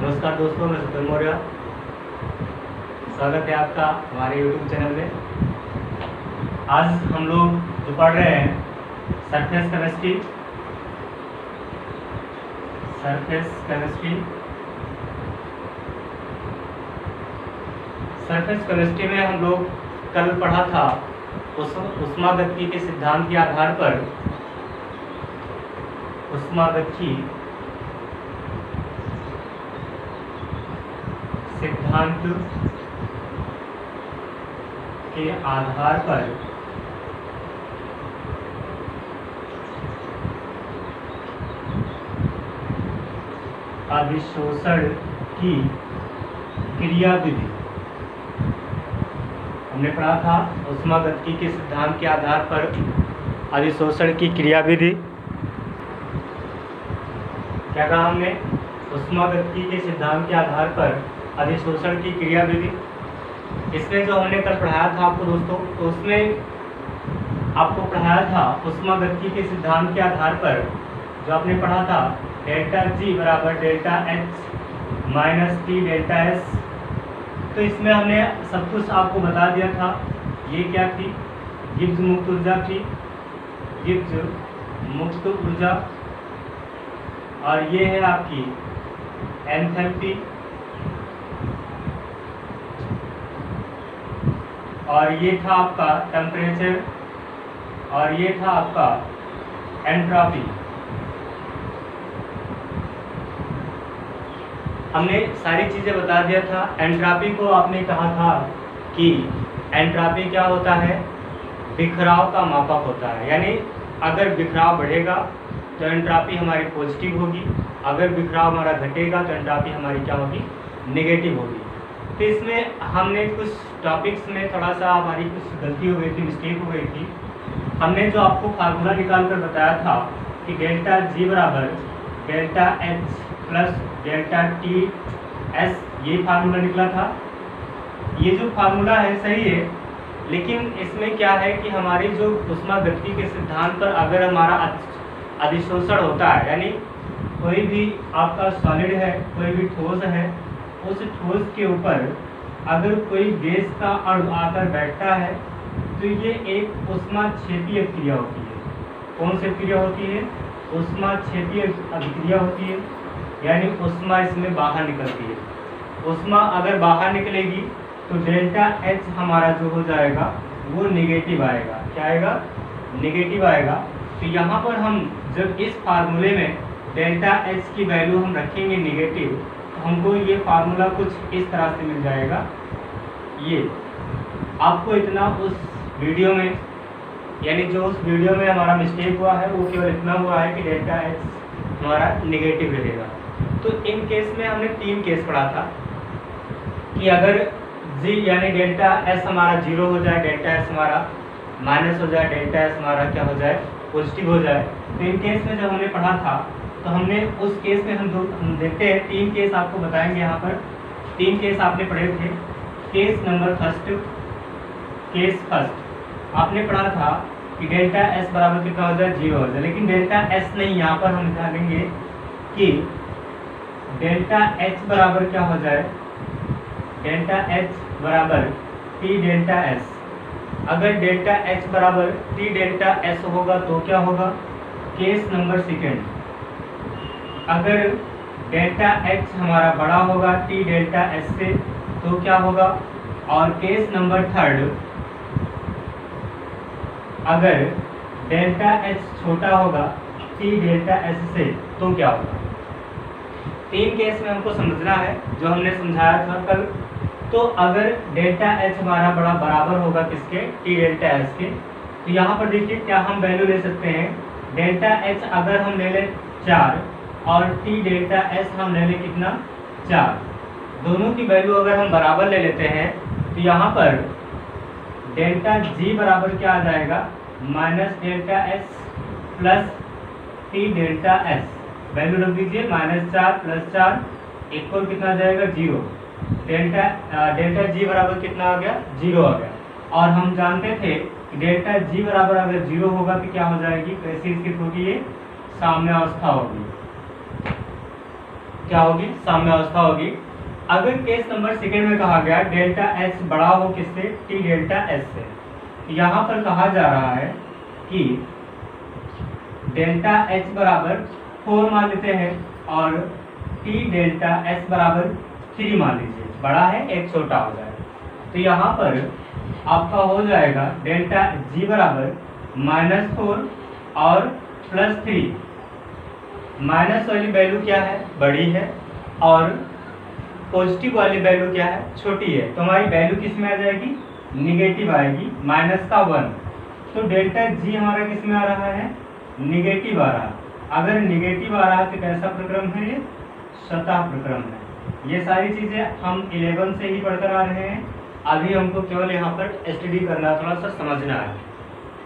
नमस्कार दोस्तों, मैं सुतन मौर्य। स्वागत है आपका हमारे YouTube चैनल में। आज हम लोग जो पढ़ रहे हैं सरफेस केमिस्ट्री। सरफेस केमिस्ट्री में हम लोग कल पढ़ा था ऊष्मागतिकी के सिद्धांत के आधार पर ऊष्मागतिकी सिद्धांत के आधार पर अधिशोषण की क्रियाविधि हमने पढ़ा था। ऊष्मागतिकी के सिद्धांत के आधार पर अधिशोषण की क्रियाविधि। क्या कहा हमने? ऊष्मागतिकी के सिद्धांत के आधार पर अधिशोषण की क्रियाविधि। इसमें जो हमने कल पढ़ाया था आपको दोस्तों, तो उसमें आपको पढ़ाया था ऊष्मागतिकी के सिद्धांत के आधार पर जो आपने पढ़ा था डेल्टा जी बराबर delta H minus T delta S. तो इसमें हमने सब कुछ आपको बता दिया था। ये क्या थी? गिब्स मुक्त ऊर्जा थी, गिब्स मुक्त ऊर्जा। और ये है आपकी एंथैल्पी, और ये था आपका टेम्परेचर, और ये था आपका एंट्रोपी। हमने सारी चीज़ें बता दिया था। एंट्रोपी को आपने कहा था कि एंट्रोपी क्या होता है? बिखराव का मापक होता है। यानी अगर बिखराव बढ़ेगा तो एंट्रोपी हमारी पॉजिटिव होगी, अगर बिखराव हमारा घटेगा तो एंट्रोपी हमारी क्या होगी? नेगेटिव होगी। तो इसमें हमने कुछ टॉपिक्स में थोड़ा सा हमारी कुछ गलती हो गई थी, मिस्टेक हो गई थी। हमने जो आपको फार्मूला निकाल कर बताया था कि डेल्टा जी बराबर delta H plus delta T S, ये फार्मूला निकला था। ये जो फार्मूला है सही है, लेकिन इसमें क्या है कि हमारी जो ऊष्मागतिकी के सिद्धांत पर अगर हमारा अधिशोषण होता है, यानी कोई भी आपका सॉलिड है, कोई भी ठोस है, उस ठोस के ऊपर अगर कोई गैस का अणु आकर बैठता है तो ये एक ऊष्माक्षेपीय क्रिया होती है। कौन सी क्रिया होती है? ऊष्माक्षेपीय अभिक्रिया होती है। यानी ऊष्मा इसमें बाहर निकलती है। ऊष्मा अगर बाहर निकलेगी तो डेल्टा एच हमारा जो हो जाएगा वो नेगेटिव आएगा। क्या आएगा? नेगेटिव आएगा। तो यहाँ पर हम जब इस फार्मूले में डेल्टा एच की वैल्यू हम रखेंगे नेगेटिव, तो हमको ये फार्मूला कुछ इस तरह से मिल जाएगा। ये आपको इतना उस वीडियो में, यानी जो उस वीडियो में हमारा मिस्टेक हुआ है वो केवल इतना हुआ है कि डेल्टा एच हमारा नेगेटिव रहेगा। तो इन केस में हमने 3 केस पढ़ा था कि अगर जी यानी डेल्टा एस हमारा 0 हो जाए, डेल्टा एस हमारा माइनस हो जाए, डेल्टा एस हमारा क्या हो जाए? पॉजिटिव हो जाए। तो इन केस में जब हमने पढ़ा था तो हमने उस केस में हम देखते हैं 3 केस आपको बताएंगे। यहाँ पर 3 केस आपने पढ़े थे। Case number first, case first आपने पढ़ा था कि डेल्टा एस बराबर कितना हो जाए? 0 हो जाए। लेकिन डेल्टा एस नहीं, यहाँ पर हम निकालेंगे कि डेल्टा एच बराबर क्या हो जाए? डेल्टा एच बराबर टी डेल्टा एस। अगर डेल्टा एच बराबर टी डेल्टा एस होगा तो क्या होगा? केस नंबर सेकेंड, अगर डेल्टा एच हमारा बड़ा होगा टी डेल्टा एस से तो क्या होगा? और केस नंबर थर्ड, अगर डेल्टा एच छोटा होगा टी डेल्टा एस से तो क्या होगा? 3 केस में हमको समझना है जो हमने समझाया था कल। तो अगर डेल्टा एच हमारा बराबर होगा किसके? टी डेल्टा एस के। तो यहाँ पर देखिए क्या हम वैल्यू ले सकते हैं? डेल्टा एच अगर हम ले लें 4 और टी डेल्टा एस हम ले लें कितना? 4। दोनों की वैल्यू अगर हम बराबर ले लेते हैं तो यहाँ पर डेल्टा जी बराबर क्या आ जाएगा? Minus delta S plus T delta S. Value रख दीजिए, -4 + 4 इक्वल कितना आ जाएगा? 0। डेल्टा जी बराबर कितना आ गया? 0 आ गया। और हम जानते थे कि डेल्टा जी बराबर अगर 0 होगा तो क्या हो जाएगी? कैसी स्थिति होगी? ये साम्यावस्था होगी। क्या होगी, साम्यावस्था होगी। अगर केस नंबर सेकेंड में कहा गया डेल्टा एच बड़ा हो किससे, टी डेल्टा एच से, यहाँ पर कहा जा रहा है कि डेल्टा एच बराबर 4 मान लेते हैं और टी डेल्टा एच बराबर 3 मान लीजिए, बड़ा है एक छोटा हो जाए, तो यहाँ पर आपका हो जाएगा डेल्टा जी बराबर -4 और +3। माइनस वाली वैल्यू क्या है, बड़ी है, और पॉजिटिव वाली वैल्यू क्या है, छोटी है, तो हमारी वैल्यू किस में आ जाएगी, निगेटिव आएगी, -1। तो डेल्टा जी हमारा किस में आ रहा है, निगेटिव आ रहा। अगर निगेटिव आ रहा है तो कैसा प्रक्रम है ये, सतह प्रक्रम है। ये सारी चीजें हम 11 से ही पढ़कर आ रहे हैं, अभी हमको केवल यहाँ पर स्टडी करना, थोड़ा सा समझना है।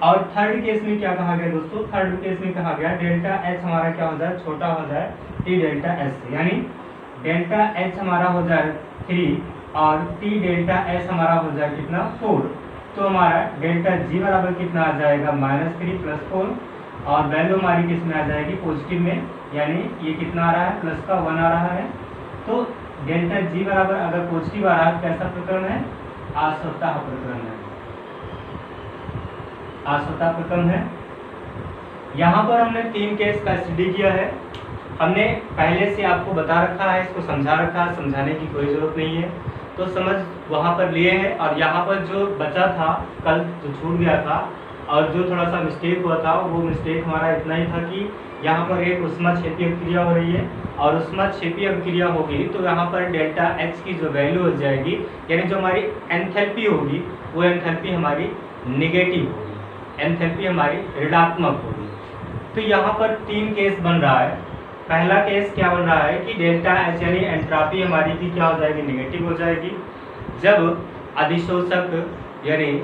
और थर्ड केस में क्या कहा गया दोस्तों, थर्ड केस में कहा गया डेल्टा एच हमारा क्या हो जाए, छोटा हो जाए टी डेल्टा एच से, यानी डेल्टा एच हमारा हो जाए 3 और टी डेल्टा एच हमारा हो जाए कितना, 4। तो हमारा डेल्टा जी बराबर कितना आ जाएगा, -3 + 4, और वैल्यू हमारी किस में आ जाएगी, पॉजिटिव में, यानी ये कितना आ रहा है, +1 आ रहा है। तो डेल्टा जी बराबर अगर पॉजिटिव आ रहा है, कैसा प्रक्रम है, असतह प्रक्रम है, असतह प्रक्रम है। यहाँ पर हमने 3 केस का स्टडी किया है, हमने पहले से आपको बता रखा है, इसको समझा रखा है, समझाने की कोई ज़रूरत नहीं है, तो समझ वहाँ पर लिए हैं। और यहाँ पर जो बचा था कल, जो छूट गया था और जो थोड़ा सा मिस्टेक हुआ था, वो मिस्टेक हमारा इतना ही था कि यहाँ पर एक ऊष्माक्षेपीय अभिक्रिया हो रही है, और ऊष्माक्षेपीय अभिक्रिया होगी तो यहाँ पर डेल्टा एच की जो वैल्यू हो जाएगी, यानी जो हमारी एंथैल्पी होगी, वो एंथैल्पी हमारी निगेटिव होगी, एंथैल्पी हमारी ऋणात्मक होगी। तो यहाँ पर 3 केस बन रहा है। पहला केस क्या बन रहा है कि डेल्टा एच यानी एंट्रॉपी हमारी की क्या हो जाएगी, निगेटिव हो जाएगी। जब अधिशोषक, यानी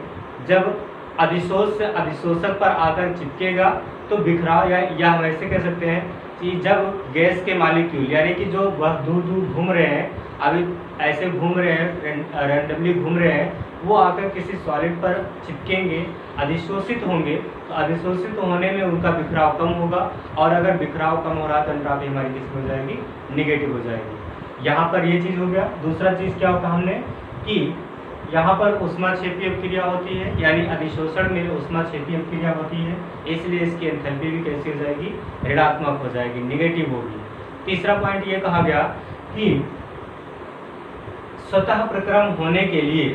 जब अधिशोष से अधिशोषक पर आकर चिपकेगा तो बिखराव, या हम ऐसे कह सकते हैं कि जब गैस के मॉलिक्यूल, यानी कि जो वह दूर दूर घूम रहे हैं, अभी ऐसे घूम रहे हैं, रैंडमली घूम रहे हैं, वो आकर किसी सॉलिड पर चिपकेंगे, अधिशोषित होंगे, तो अधिशोषित होने में उनका बिखराव कम होगा, और अगर बिखराव कम हो रहा है तो एंट्रॉपी हमारी किस हो जाएगी, निगेटिव हो जाएगी। यहाँ पर ये चीज़ हो गया। दूसरा चीज़ क्या होगा हमने कि यहाँ पर ऊष्माक्षेपीय अभिक्रिया होती है, यानी अधिशोषण में ऊष्माक्षेपीय अभिक्रिया होती है, इसलिए इसकी एंथैल्पी भी कैसी हो जाएगी, ऋणात्मक हो जाएगी, निगेटिव होगी। तीसरा पॉइंट ये कहा गया कि स्वतः प्रक्रम होने के लिए,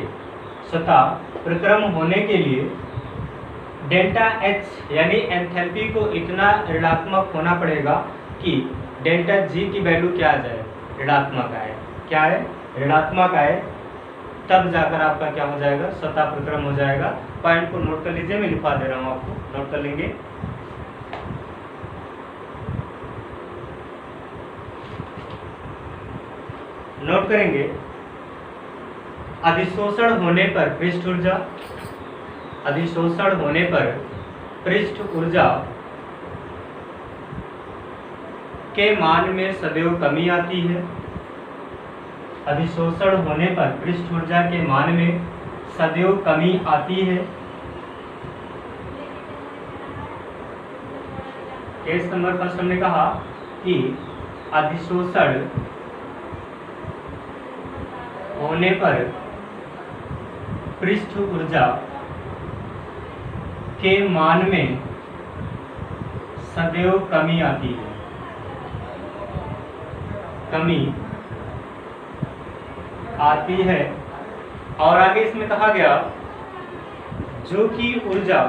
स्वतः प्रक्रम होने के लिए डेल्टा एच यानी एंथैल्पी को इतना ऋणात्मक होना पड़ेगा कि डेल्टा जी की वैल्यू क्या आ जाए, ऋणात्मक आए। क्या है, ऋणात्मक आए, तब जाकर आपका क्या हो जाएगा, स्वतः प्रक्रम हो जाएगा। पॉइंट को नोट कर लीजिए, मैं लिखवा दे रहा हूँ आपको, नोट कर लेंगे। नोट करेंगे, अधिशोषण होने पर पृष्ठ ऊर्जा, अधिशोषण होने पर पृष्ठ ऊर्जा के मान में सदैव कमी आती है। अधिशोषण होने पर पृष्ठ ऊर्जा के मान में सदैव कमी आती है। केस नंबर फर्स्ट हमने कहा कि अधिशोषण होने पर पृष्ठ ऊर्जा के मान में सदैव कमी आती है, कमी आती है। और आगे इसमें कहा गया जो कि ऊर्जा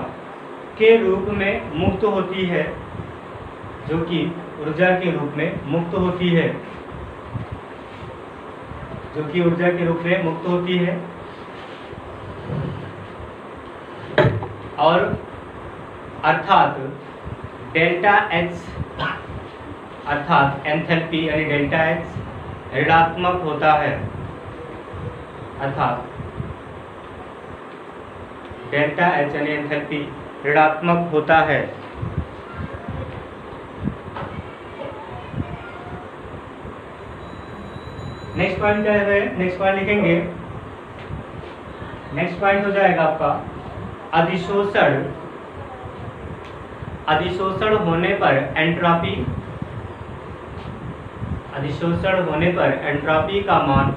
के रूप में मुक्त होती है, जो कि ऊर्जा के रूप में मुक्त होती है, जो कि ऊर्जा के रूप में मुक्त होती है, और अर्थात डेल्टा एच, अर्थात एंथैल्पी यानी डेल्टा एच ऋणात्मक होता है, अर्थात डेल्टा एच यानी एंथैल्पी ऋणात्मक होता है। नेक्स्ट पॉइंट क्या है, नेक्स्ट पॉइंट लिखेंगे, नेक्स्ट पॉइंट हो जाएगा आपका अधिशोषण, अधिशोषण होने पर एंट्रॉपी, अधिशोषण होने पर एंट्रोपी का मान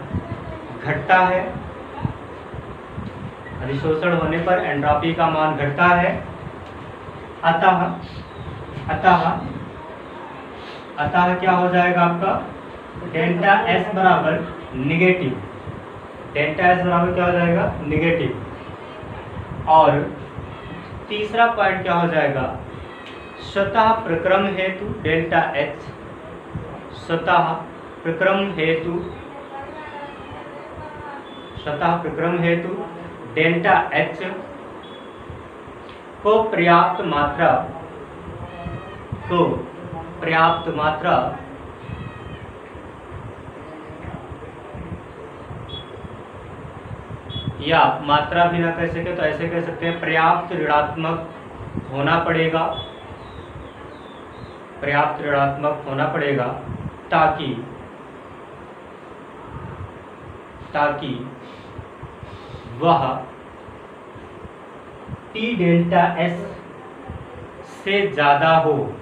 घटता है। अधिशोषण होने पर एंट्रोपी का मान घटता है। अतः क्या हो जाएगा आपका डेल्टा एस बराबर निगेटिव। डेल्टा एस बराबर क्या हो जाएगा निगेटिव। और तीसरा पॉइंट क्या हो जाएगा स्वतः प्रक्रम हेतु डेल्टा एच, स्वतः प्रक्रम हेतु डेल्टा एच को पर्याप्त मात्रा या मात्रा भी ना कह सके तो ऐसे कह सकते हैं पर्याप्त ऋणात्मक होना पड़ेगा, पर्याप्त ऋणात्मक होना पड़ेगा ताकि वह टी डेल्टा एस से ज़्यादा हो,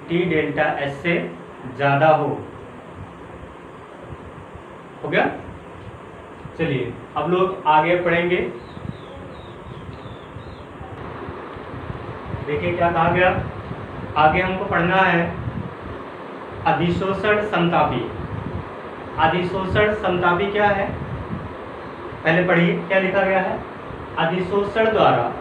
टी डेल्टा एस से ज़्यादा हो गया। चलिए अब लोग आगे पढ़ेंगे। देखिए क्या कहा गया, आगे हमको पढ़ना है अधिशोषण समतापी। अधिशोषण समतापी क्या है पहले पढ़िए क्या लिखा गया है। अधिशोषण द्वारा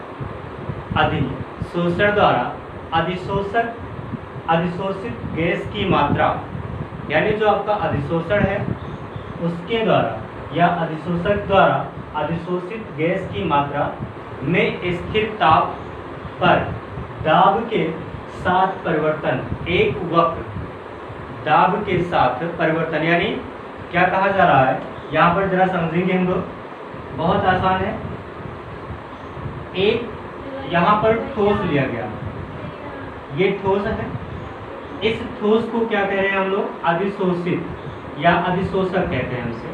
अधिशोषित गैस की मात्रा, यानी जो आपका अधिशोषण है उसके द्वारा या अधिशोषक द्वारा अधिशोषित गैस की मात्रा में स्थिर ताप पर दाब के साथ परिवर्तन, एक वक्र दाब के साथ परिवर्तन, यानी क्या कहा जा रहा है यहाँ पर जरा समझेंगे हम लोग, बहुत आसान है। एक यहाँ पर ठोस लिया गया, ये ठोस है, इस ठोस को क्या कह रहे हैं हम लोग अधिशोषित या अधिशोषक कहते हैं। हमसे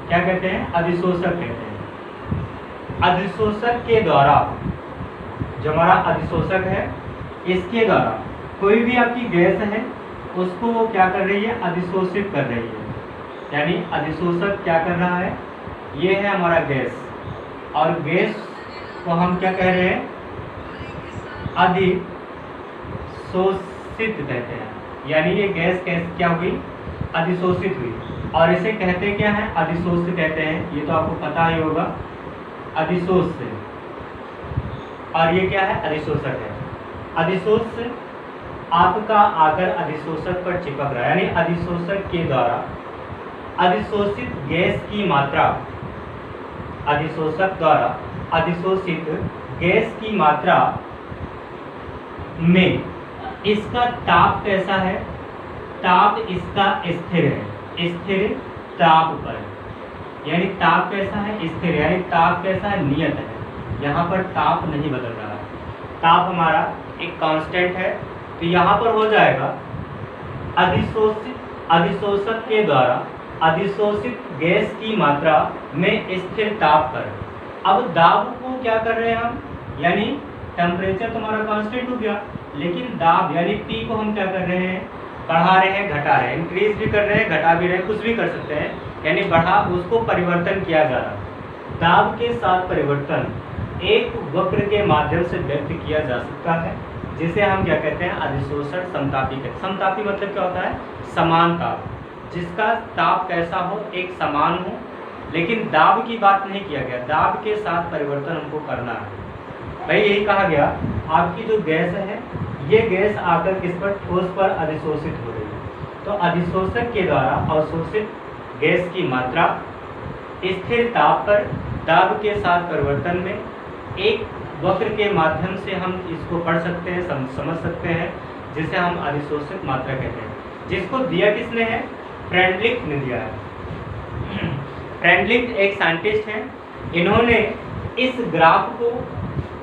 क्या कहते हैं अधिशोषक कहते हैं। अधिशोषक के द्वारा जो हमारा अधिशोषक है इसके द्वारा कोई भी आपकी गैस है उसको वो क्या कर रही है अधिशोषित कर रही है, यानी अधिशोषक क्या कर रहा है, ये है हमारा गैस, और गैस को हम क्या कह रहे हैं अधिशोषित कहते हैं, यानी ये गैस क्या हुई अधिशोषित हुई। और इसे कहते क्या है अधिशोष कहते हैं, ये तो आपको पता ही होगा अधिशोष से, और ये क्या है अधिशोषक है। अधिशोष से आपका आकर अधिशोषक पर चिपक रहा है, यानी अधिशोषक के द्वारा अधिशोषित गैस की मात्रा, अधिशोषक द्वारा अधिशोषित गैस की मात्रा में इसका ताप कैसा है, ताप इसका स्थिर है, स्थिर ताप पर, यानी ताप कैसा है स्थिर, यानी ताप कैसा है नियत है, यहाँ पर ताप नहीं बदल रहा है, ताप हमारा एक कांस्टेंट है। तो यहाँ पर हो जाएगा अधिशोषक के द्वारा अधिशोषित गैस की मात्रा में स्थिर ताप पर। अब दाब को क्या कर रहे हैं हम, यानी टेम्परेचर तुम्हारा कांस्टेंट हो गया, लेकिन दाब यानी पी को हम क्या कर रहे हैं बढ़ा रहे हैं घटा रहे हैं, इंक्रीज भी कर रहे हैं घटा भी रहे हैं, कुछ भी कर सकते हैं, यानी बढ़ा उसको परिवर्तन किया जा रहा है। दाब के साथ परिवर्तन एक वक्र के माध्यम से व्यक्त किया जा सकता है, जिसे हम क्या कहते हैं अधिशोषण समतापी कहते हैं। समतापी मतलब क्या होता है समान ताप, जिसका ताप कैसा हो एक समान हो, लेकिन दाब की बात नहीं किया गया, दाब के साथ परिवर्तन हमको करना है। भाई यही कहा गया आपकी जो गैस है ये गैस आकर किस पर ठोस पर अधिशोषित हो रही है। तो अधिशोषक के द्वारा अवशोषित गैस की मात्रा स्थिर ताप पर दाब के साथ परिवर्तन में एक वक्र के माध्यम से हम इसको पढ़ सकते हैं, समझ सकते हैं, जिसे हम अधिशोषित मात्रा कहते हैं। जिसको दिया किसने है फ्रेडरिक ने दिया है। फ्रेडरिक एक साइंटिस्ट हैं, इन्होंने इस ग्राफ को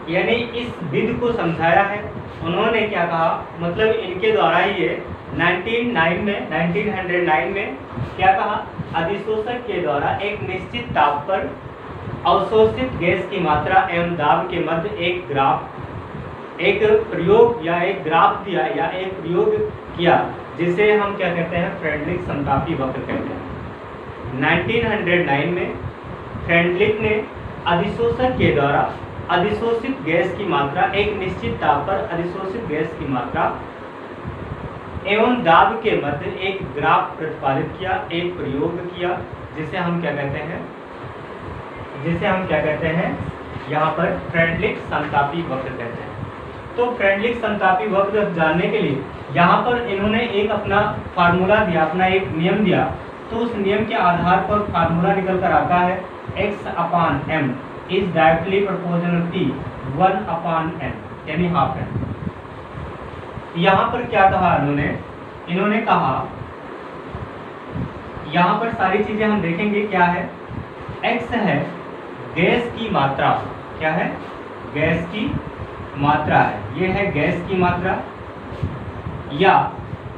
यानी इस विधि को समझाया है। उन्होंने क्या कहा मतलब इनके द्वारा ही ये 1909 में क्या कहा अधिशोषक के द्वारा एक निश्चित ताप पर अवशोषित गैस की मात्रा एवं दाब के मध्य एक प्रयोग या एक ग्राफ दिया या एक प्रयोग किया, जिसे हम क्या कहते हैं, फ्रेडरिक समतापी वक्र कहते हैं। 1909 में फ्रेडरिक ने अधिशोषक के द्वारा अधिशोषित गैस की मात्रा, एक निश्चित ताप पर अधिशोषित गैस की मात्रा एवं दाब के मध्य एक ग्राफ प्रतिपादित किया, एक प्रयोग किया, जिसे हम क्या कहते हैं, यहाँ पर फ्रेडरिक समतापी वक्र कहते हैं। तो फ्रेडरिक समतापी वक्र जानने के लिए यहाँ पर इन्होंने एक अपना फार्मूला दिया, अपना एक नियम दिया। तो उस नियम के आधार पर फार्मूला निकल कर आता है x/m is directly proportional p 1/n, यानी हाफ n। यहाँ पर क्या कहा इन्होंने कहा, यहाँ पर सारी चीजें हम देखेंगे क्या है। x है गैस की मात्रा, क्या है, गैस की मात्रा है, ये है गैस की मात्रा या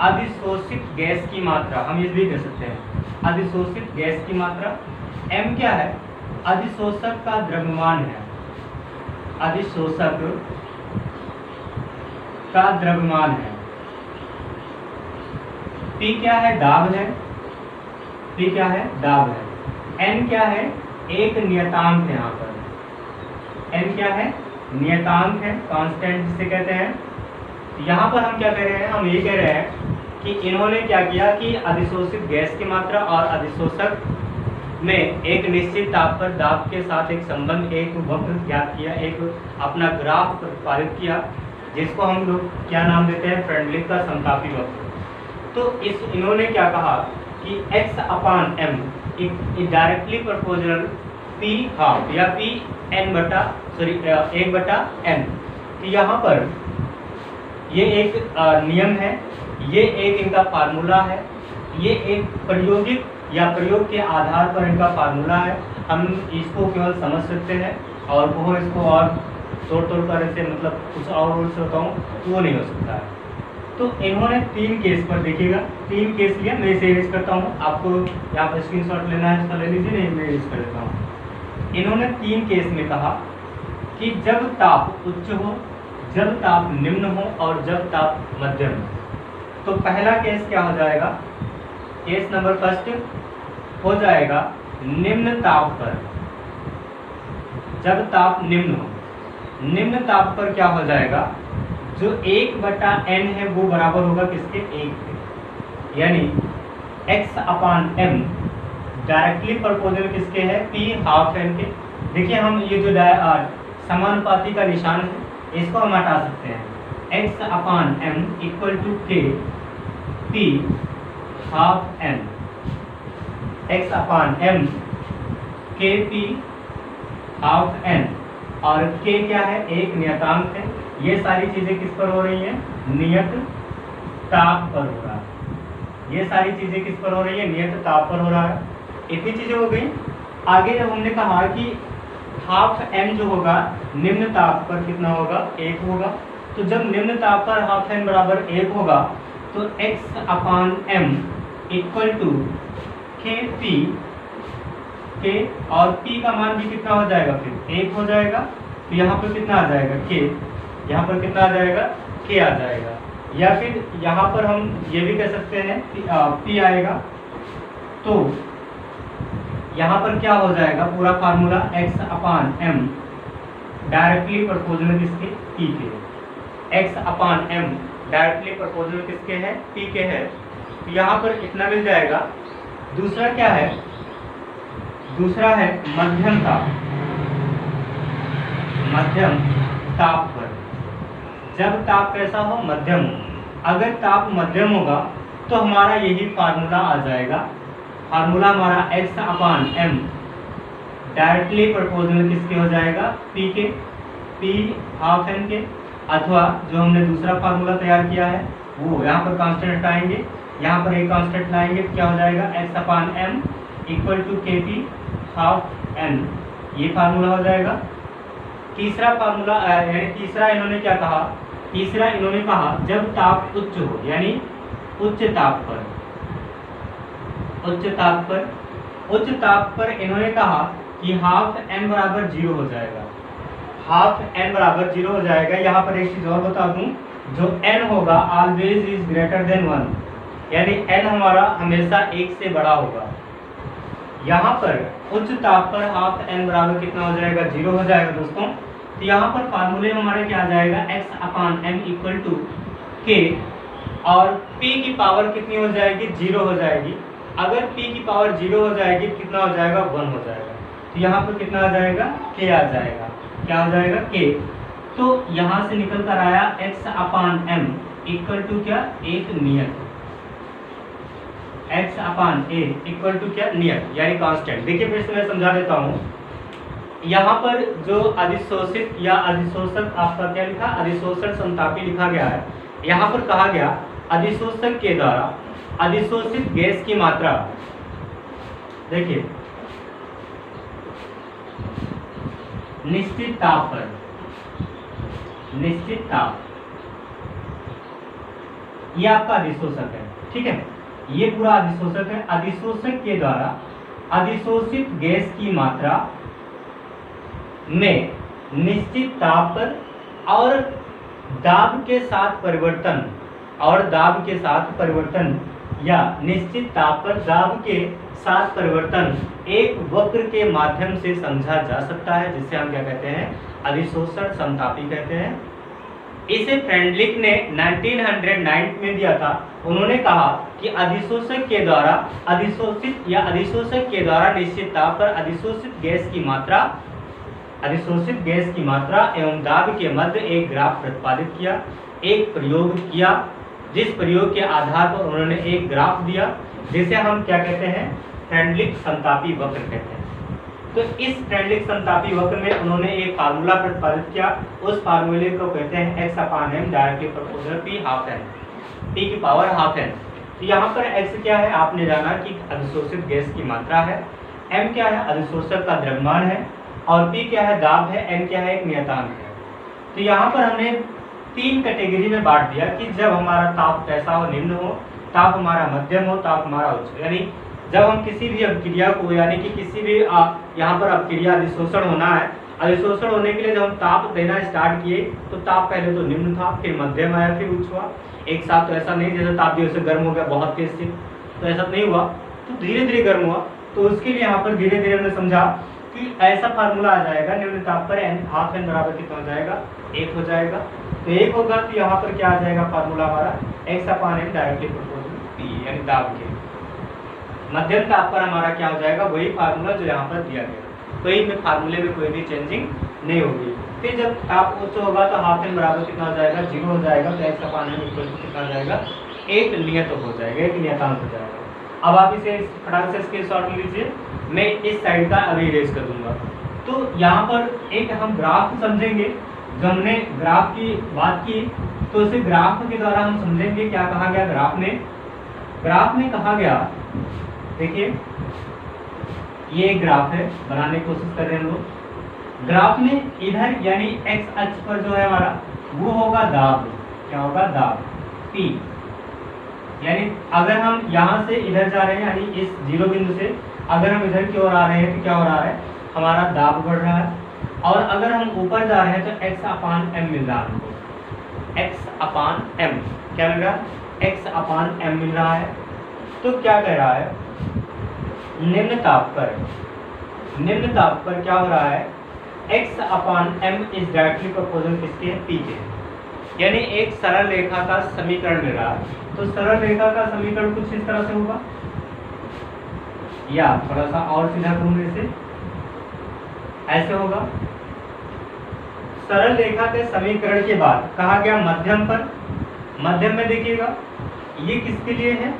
अधिशोषित गैस की मात्रा, हम ये भी कह सकते हैं अधिशोषित गैस की मात्रा। m क्या है, अधिशोषक का द्रव्यमान है, अधिशोषक का द्रव्यमान है। P क्या है, दाब है, P क्या है, दाब है। N क्या है, एक नियतांक है, यहाँ पर N क्या है, नियतांक है, कांस्टेंट जिसे कहते हैं। यहाँ पर हम क्या कह रहे हैं, हम ये कह रहे हैं कि इन्होंने क्या किया कि अधिशोषित गैस की मात्रा और अधिशोषक में एक निश्चित ताप पर दाब के साथ एक संबंध, एक वक्र ज्ञात किया, एक अपना ग्राफ प्रतिपादित किया, जिसको हम लोग क्या नाम देते हैं, फ्रेडरिक का समतापी वक्र। तो इन्होंने क्या कहा कि x/m directly proportional p half या p n बटा 1/n। तो यहाँ पर ये एक नियम है, ये एक इनका फार्मूला है, ये एक प्रायोगिक या प्रयोग के आधार पर इनका फार्मूला है। हम इसको केवल समझ सकते हैं और वो इसको और तोड़ कर ऐसे मतलब कुछ और से बताऊँ वो नहीं हो सकता है। तो इन्होंने 3 केस पर देखिएगा, 3 केस लिया, मैं इसे यूज करता हूँ, आपको यहाँ पर स्क्रीनशॉट लेना है इसका ले लीजिए, नहीं मैं यूज कर लेता हूँ। इन्होंने 3 केस में कहा कि जब ताप उच्च हो, जब ताप निम्न हो और जब ताप मध्यम हो। तो पहला केस क्या हो जाएगा, केस नंबर फर्स्ट हो जाएगा निम्न ताप पर, जब ताप निम्न हो, निम्न ताप पर क्या हो जाएगा, जो 1/n है वो बराबर होगा किसके, 1 के, यानी x/m डायरेक्टली प्रोपोर्शनल किसके है, p हाफ n के। देखिए हम ये जो समानुपाती का निशान है इसको हम हटा सकते हैं, x/m equal to k p half n, x/m k p half n, और k क्या है, एक नियतांक है। ये सारी चीजें किस पर हो रही हैं, नियत ताप पर हो रहा है। ये सारी चीजें किस पर हो रही है, नियत ताप पर हो रहा है। इतनी चीजें हो गई। आगे जब हमने कहा कि हाफ m जो होगा निम्न ताप पर कितना होगा, 1 होगा। तो जब निम्न ताप पर हाफ m बराबर 1 होगा तो x/m equal to kp, k और p का मान भी कितना हो जाएगा, फिर 1 हो जाएगा। तो यहाँ पर कितना आ जाएगा, k, यहाँ पर कितना आ जाएगा, k आ जाएगा। या फिर यहाँ पर हम ये भी कह सकते हैं p आएगा। तो यहाँ पर क्या हो जाएगा, पूरा फार्मूला x/m डायरेक्टली प्रोपोर्शनल किसके, p के, x/m डायरेक्टली प्रोपोर्शनल किसके है, p के है। तो यहाँ पर इतना मिल जाएगा। दूसरा क्या है, दूसरा है मध्यम ताप, मध्यम ताप पर, जब ताप कैसा हो, मध्यम हो। अगर ताप मध्यम होगा तो हमारा यही फार्मूला आ जाएगा। फार्मूला हमारा x/m डायरेक्टली प्रोपोर्शनल किसके हो जाएगा, p के, p हाफ n के, अथवा जो हमने दूसरा फार्मूला तैयार किया है वो यहाँ पर कांस्टेंट हटाएंगे, यहाँ पर एक कांस्टेंट लाएंगे तो क्या हो जाएगा, x/m equal to kp half n, ये फार्मूला हो जाएगा। तीसरा फार्मूला यानी तीसरा इन्होंने क्या कहा, तीसरा इन्होंने कहा जब ताप उच्च हो, यानी उच्च ताप पर, उच्च ताप पर, उच्च ताप पर इन्होंने कहा कि हाफ n बराबर 0 हो जाएगा, हाफ n बराबर 0 हो जाएगा। यहाँ पर एक चीज और बता दूं, जो n होगा ऑलवेज इज ग्रेटर देन 1, यानी n हमारा हमेशा 1 से बड़ा होगा। यहाँ पर उच्च ताप पर हाफ n बराबर कितना हो जाएगा, 0 हो जाएगा दोस्तों। तो यहाँ पर फार्मूले में हमारा क्या आ जाएगा, x/m इक्वल टू k, और p की पावर कितनी हो जाएगी, 0 हो जाएगी। अगर p की पावर 0 हो जाएगी कितना हो जाएगा, 1 हो जाएगा। तो यहाँ पर कितना आ जाएगा, k आ जाएगा। क्या हो जाएगा, k। तो यहाँ से निकल कर आया x/m इक्वल टू क्या, एक नियत, x/a इक्वल टू क्या, नियत यानी कांस्टेंट। देखिए फिर से मैं समझा देता हूँ। यहाँ पर जो अधिशोषित या अधिशोषक आपका क्या लिखा, अधिशोषण समतापी लिखा गया है। यहाँ पर कहा गया अधिशोषक के द्वारा अधिशोषित गैस की मात्रा, देखिए निश्चित ताप पर, निश्चित ताप, ये आपका अधिशोषक है, ठीक है, ये पूरा अधिशोषक है। अधिशोषक के द्वारा अधिशोषित गैस की मात्रा में निश्चित ताप पर और दाब के साथ परिवर्तन, और दाब के साथ परिवर्तन या निश्चित ताप पर दाब के साथ परिवर्तन एक वक्र के माध्यम से समझा जा सकता है, जिसे हम क्या कहते हैं, अधिशोषण समतापी कहते हैं। इसे फ्रेंडलिक ने 1909 में दिया था। उन्होंने कहा कि अधिशोषक के द्वारा अधिशोषित या अधिशोषक के द्वारा निश्चित ताप पर अधिशोषित गैस की मात्रा, अधिशोषित गैस की मात्रा एवं दाब के मध्य एक ग्राफ प्रतिपादित किया, एक प्रयोग किया, जिस प्रयोग के आधार पर उन्होंने एक ग्राफ दिया, जिसे हम क्या कहते हैं, फ्रेंडलिक समतापी वक्र कहते हैं। तो इस फ्रेंडलिक समतापी वक्र में उन्होंने एक फार्मूला प्रतिपादित किया। उस फार्मूले को कहते हैं x/m directly proportional p half n, p की पावर हाफ n। तो यहाँ पर x क्या है, आपने जाना कि अधिशोषित गैस की मात्रा है, m क्या है, अधिशोषक का द्रव्यमान है, और p क्या है, दाब है, n क्या है, एक नियतांक है। तो यहाँ पर हमने 3 कैटेगरी में बांट दिया कि जब हमारा ताप कैसा हो, निम्न हो, ताप हमारा मध्यम हो, ताप हमारा उच्च। यानी जब हम किसी भी अभिक्रिया को, यानी कि किसी भी यहाँ पर अभिक्रिया अधिशोषण होना है, अधिशोषण होने के लिए जब हम ताप देना स्टार्ट किए तो ताप पहले तो निम्न था, फिर मध्यम आया, फिर उच्च हुआ। एक साथ तो ऐसा नहीं जैसे ताप दिए गर्म हो गया बहुत तेज से, तो ऐसा नहीं हुआ, तो धीरे धीरे गर्म हुआ। तो उसके लिए यहाँ पर धीरे धीरे हमने समझा कि ऐसा फार्मूला आ जाएगा, निम्न ताप पर हाफ n बराबर कितना हो जाएगा, 1 हो जाएगा। तो 1 होगा तो यहाँ पर क्या आ जाएगा फार्मूला हमारा, x/m डायरेक्टली प्रोपोर्शनल p, यानी दाब के मध्यम ताप पर हमारा क्या हो जाएगा, वही फार्मूला जो यहाँ पर दिया गया। कोई में फार्मूले में कोई भी चेंजिंग नहीं होगी। फिर जब ताप उच्च होगा तो हाफ n बराबर कितना हो जाएगा, 0 हो जाएगा। तो x/m इक्वल टू कितना हो जाएगा, एक नियत हो जाएगा, एक नियतांक हो जाएगा। अब आप इसे फटाक से स्क्रीनशॉट ले लीजिए, मैं इस साइड का अभी इरेज कर दूंगा। तो यहाँ पर एक हम ग्राफ समझेंगे, जो हमने ग्राफ की बात की, तो उसे ग्राफ के द्वारा हम समझेंगे क्या कहा गया ग्राफ में। ग्राफ में कहा गया, देखिए ये एक ग्राफ है, बनाने की कोशिश कर रहे हैं हम लोग। ग्राफ में इधर यानी x अक्ष पर जो है हमारा वो होगा दाब, क्या होगा, दाब P। यानी अगर हम यहाँ से इधर जा रहे हैं, यानी इस 0 बिंदु से अगर हम इधर की ओर आ रहे हैं तो क्या हो रहा है, हमारा दाब बढ़ रहा है। और अगर हम ऊपर जा रहे हैं तो x/m मिल रहा है हमको, x/m क्या मिल रहा है, x/m मिल रहा है। तो क्या कह रहा है, निम्न ताप पर क्या हो रहा है, x/m इज डायरेक्टली प्रोपोर्शनल किसके, p के। यानी एक सरल रेखा का समीकरण मिल रहा है। तो सरल रेखा का समीकरण कुछ इस तरह से होगा, या थोड़ा सा और सीधा करूंगा, इसे ऐसे होगा। सरल रेखा के समीकरण के बाद कहा गया मध्यम पर, मध्यम में देखिएगा ये किसके लिए है,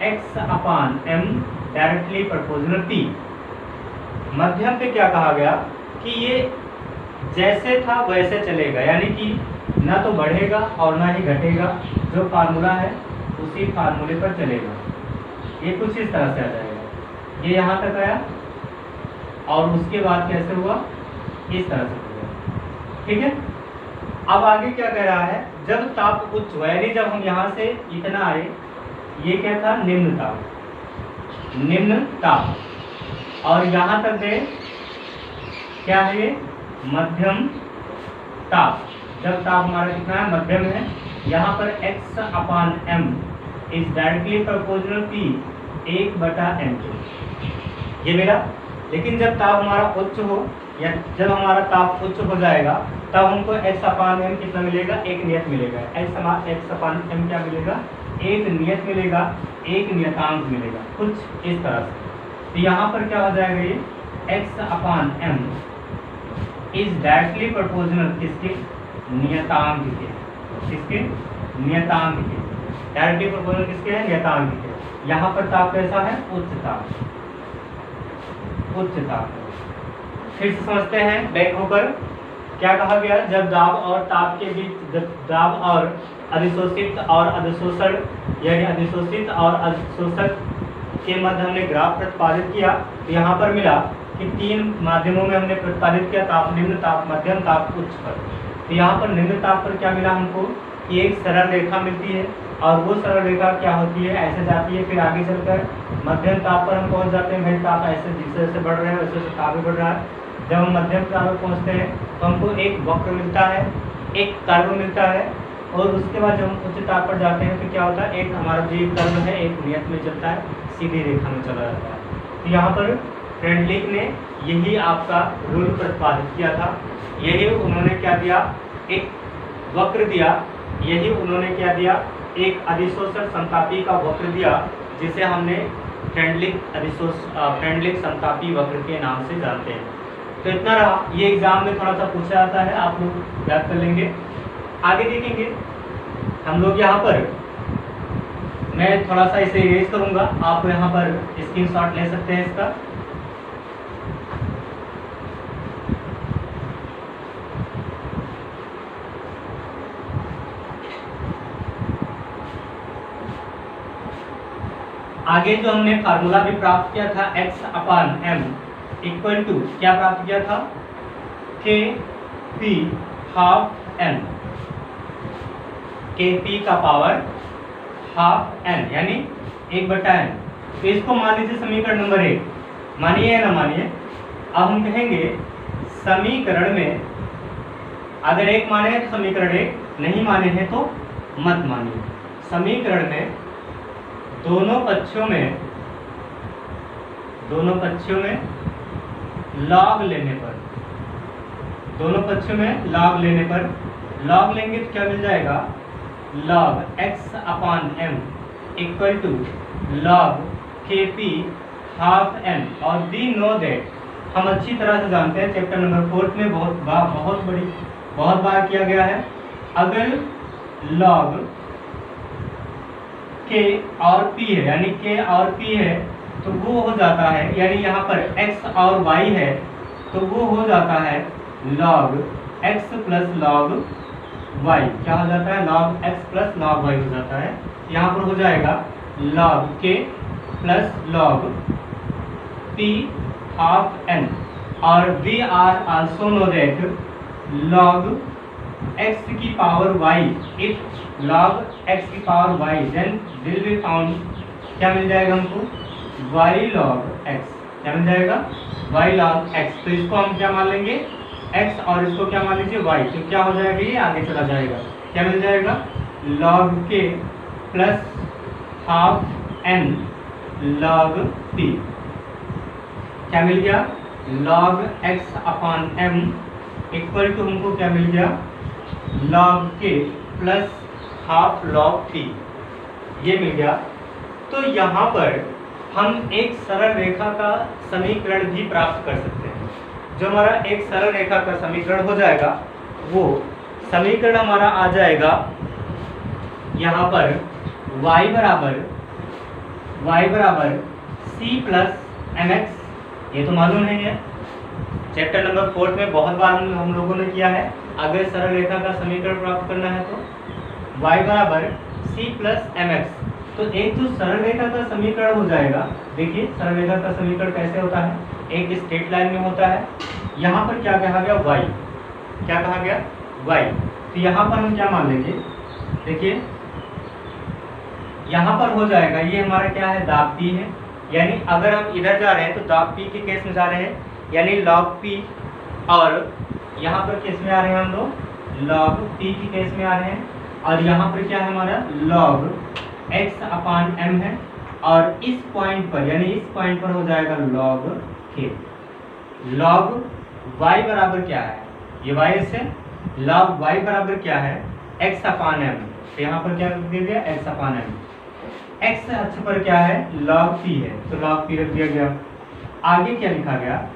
x/m डायरेक्टली प्रोपोर्शनल p। मध्यम पे क्या कहा गया कि ये जैसे था वैसे चलेगा, यानी कि ना तो बढ़ेगा और ना ही घटेगा, जो फार्मूला है उसी फार्मूले पर चलेगा। ये कुछ इस तरह से आ जाएगा, ये यहाँ तक आया और उसके बाद कैसे हुआ, इस तरह से हुआ, ठीक है। अब आगे क्या कह रहा है, जब ताप उच्च हुआ, यानी जब हम यहाँ से इतना आए, ये क्या था, निम्न ताप, निम्न ताप, और यहाँ तक गए क्या है, ये मध्यम ताप। जब ताप हमारा कितना है, मध्यम है। यहाँ पर x/m is directly proportional P 1/m ये मिला। लेकिन जब ताप हमारा उच्च हो या जब हमारा ताप उच्च हो जाएगा तब हमको x/m कितना मिलेगा, एक नियत मिलेगा। x/m क्या मिलेगा, एक नियत मिलेगा, एक नियतांक मिलेगा, कुछ इस तरह से। तो यहाँ पर क्या हो जाएगा, ये x/m इज डायरेक्टली प्रोपोर्शनल किसके, नियतांक के, किसके, नियतांक के, डायरेक्टली प्रोपोर्शनल किसके है, नियतांक के। यहाँ पर ताप कैसा है, उच्च ताप, उच्च ताप। फिर से समझते हैं बैक होकर क्या कहा गया, जब दाब और ताप के बीच, दाब और अधिशोषित और अधिशोषण यानी अधिशोषित और अधिशोषक के मध्य हमने ग्राफ प्रतिपादित किया। तो यहाँ पर मिला कि 3 माध्यमों में हमने प्रतिपादित किया, ताप निम्न, ताप मध्यम, ताप उच्च पर। तो यहाँ पर निम्न ताप पर क्या मिला हमको कि एक सरल रेखा मिलती है और वो सरल रेखा क्या होती है, ऐसे जाती है, फिर आगे चलकर मध्यम ताप पर हम पहुँच जाते हैं। भाई ताप ऐसे जैसे जैसे बढ़ रहे हैं वैसे वैसे ताप भी बढ़ रहा है। जब हम मध्यम ताप पर पहुँचते हैं तो हमको एक वक्र मिलता है, एक कर्व मिलता है, और उसके बाद जब हम उच्च ताप पर जाते हैं तो क्या होता है, एक हमारा जो कर्व है एक नियत में चलता है, सीधी रेखा में चला जाता है। तो यहाँ पर फ्रेंडलिक ने यही आपका रूल प्रतिपादित किया था, यही उन्होंने क्या दिया, एक वक्र दिया, यही उन्होंने क्या दिया, एक अधिशोषण समतापी का वक्र दिया, जिसे हमने फ्रेंडलिक समतापी वक्र के नाम से जानते हैं। तो इतना रहा, ये एग्जाम में थोड़ा सा पूछा जाता है, आप लोग याद कर लेंगे। आगे देखेंगे हम लोग, यहाँ पर मैं थोड़ा सा इसे इरेज करूँगा, आप यहाँ पर स्क्रीनशॉट ले सकते हैं इसका। आगे जो हमने फार्मूला भी प्राप्त किया था x/m इक्वल टू क्या प्राप्त किया था, Kp हाफ n, Kp का पावर हाफ n यानी 1/n। तो इसको मान लीजिए समीकरण नंबर 1, मानिए या ना मानिए। अब हम कहेंगे समीकरण में अगर 1 माने हैं तो समीकरण 1, नहीं माने हैं तो मत मानिए। समीकरण में दोनों पक्षों में लॉग लेने पर, दोनों पक्षों में लॉग लेने पर, लॉग लेंगे तो क्या मिल जाएगा, log x/m equal to log Kp half n। और वी नो दैट, हम अच्छी तरह से जानते हैं, चैप्टर नंबर 4 में बहुत बार किया गया है, अगर log K और P है, यानी K और P है तो वो हो जाता है, यानी यहाँ पर x और y है तो वो हो जाता है log x plus log y, क्या हो जाता है, log x plus log y हो जाता है। यहाँ पर हो जाएगा log K plus log P half n। और we are also know that log x की power y, if log x की power y then will be found, क्या मिल जाएगा हमको, y log x, क्या मिल जाएगा, y log x। तो इसको हम क्या मान लेंगे, x, और इसको क्या मान लीजिए y। तो क्या हो जाएगा, ये आगे चला जाएगा, क्या मिल जाएगा, log k plus half n log p, क्या मिल गया, log x/m इक्वल टू हमको क्या मिल गया, log k plus half log p, ये मिल गया। तो यहाँ पर हम एक सरल रेखा का समीकरण भी प्राप्त कर सकते हैं। जो हमारा एक सरल रेखा का समीकरण हो जाएगा, वो समीकरण हमारा आ जाएगा यहाँ पर y बराबर c प्लस mx, ये तो मालूम है, चैप्टर नंबर 4 में बहुत बार हम लोगों ने किया है। अगर सरल रेखा का समीकरण प्राप्त करना है तो y बराबर c प्लस mx। तो एक जो सरल रेखा का समीकरण हो जाएगा, देखिए सरल रेखा का समीकरण कैसे होता है, एक स्ट्रेट लाइन में होता है। यहाँ पर क्या कहा गया, y, क्या कहा गया, y। तो यहाँ पर हम क्या मान लेंगे, देखिए यहाँ पर हो जाएगा, ये हमारा क्या है, दाब p है, यानी अगर हम इधर जा रहे हैं तो दाब p के केस में जा रहे हैं, यानी log p, और यहाँ पर केस में आ रहे हैं हम लोग log p के केस में आ रहे हैं, और यहाँ पर क्या है हमारा log x अपान m है, और इस पॉइंट पर यानी इस पॉइंट पर हो जाएगा log k। log y बराबर क्या है, ये y से log y बराबर क्या है, x अपान m। तो यहाँ पर क्या रख दिया गया, x अपान m। x अक्ष पर क्या है, log p है, तो log p रख दिया गया। आगे क्या लिखा गया,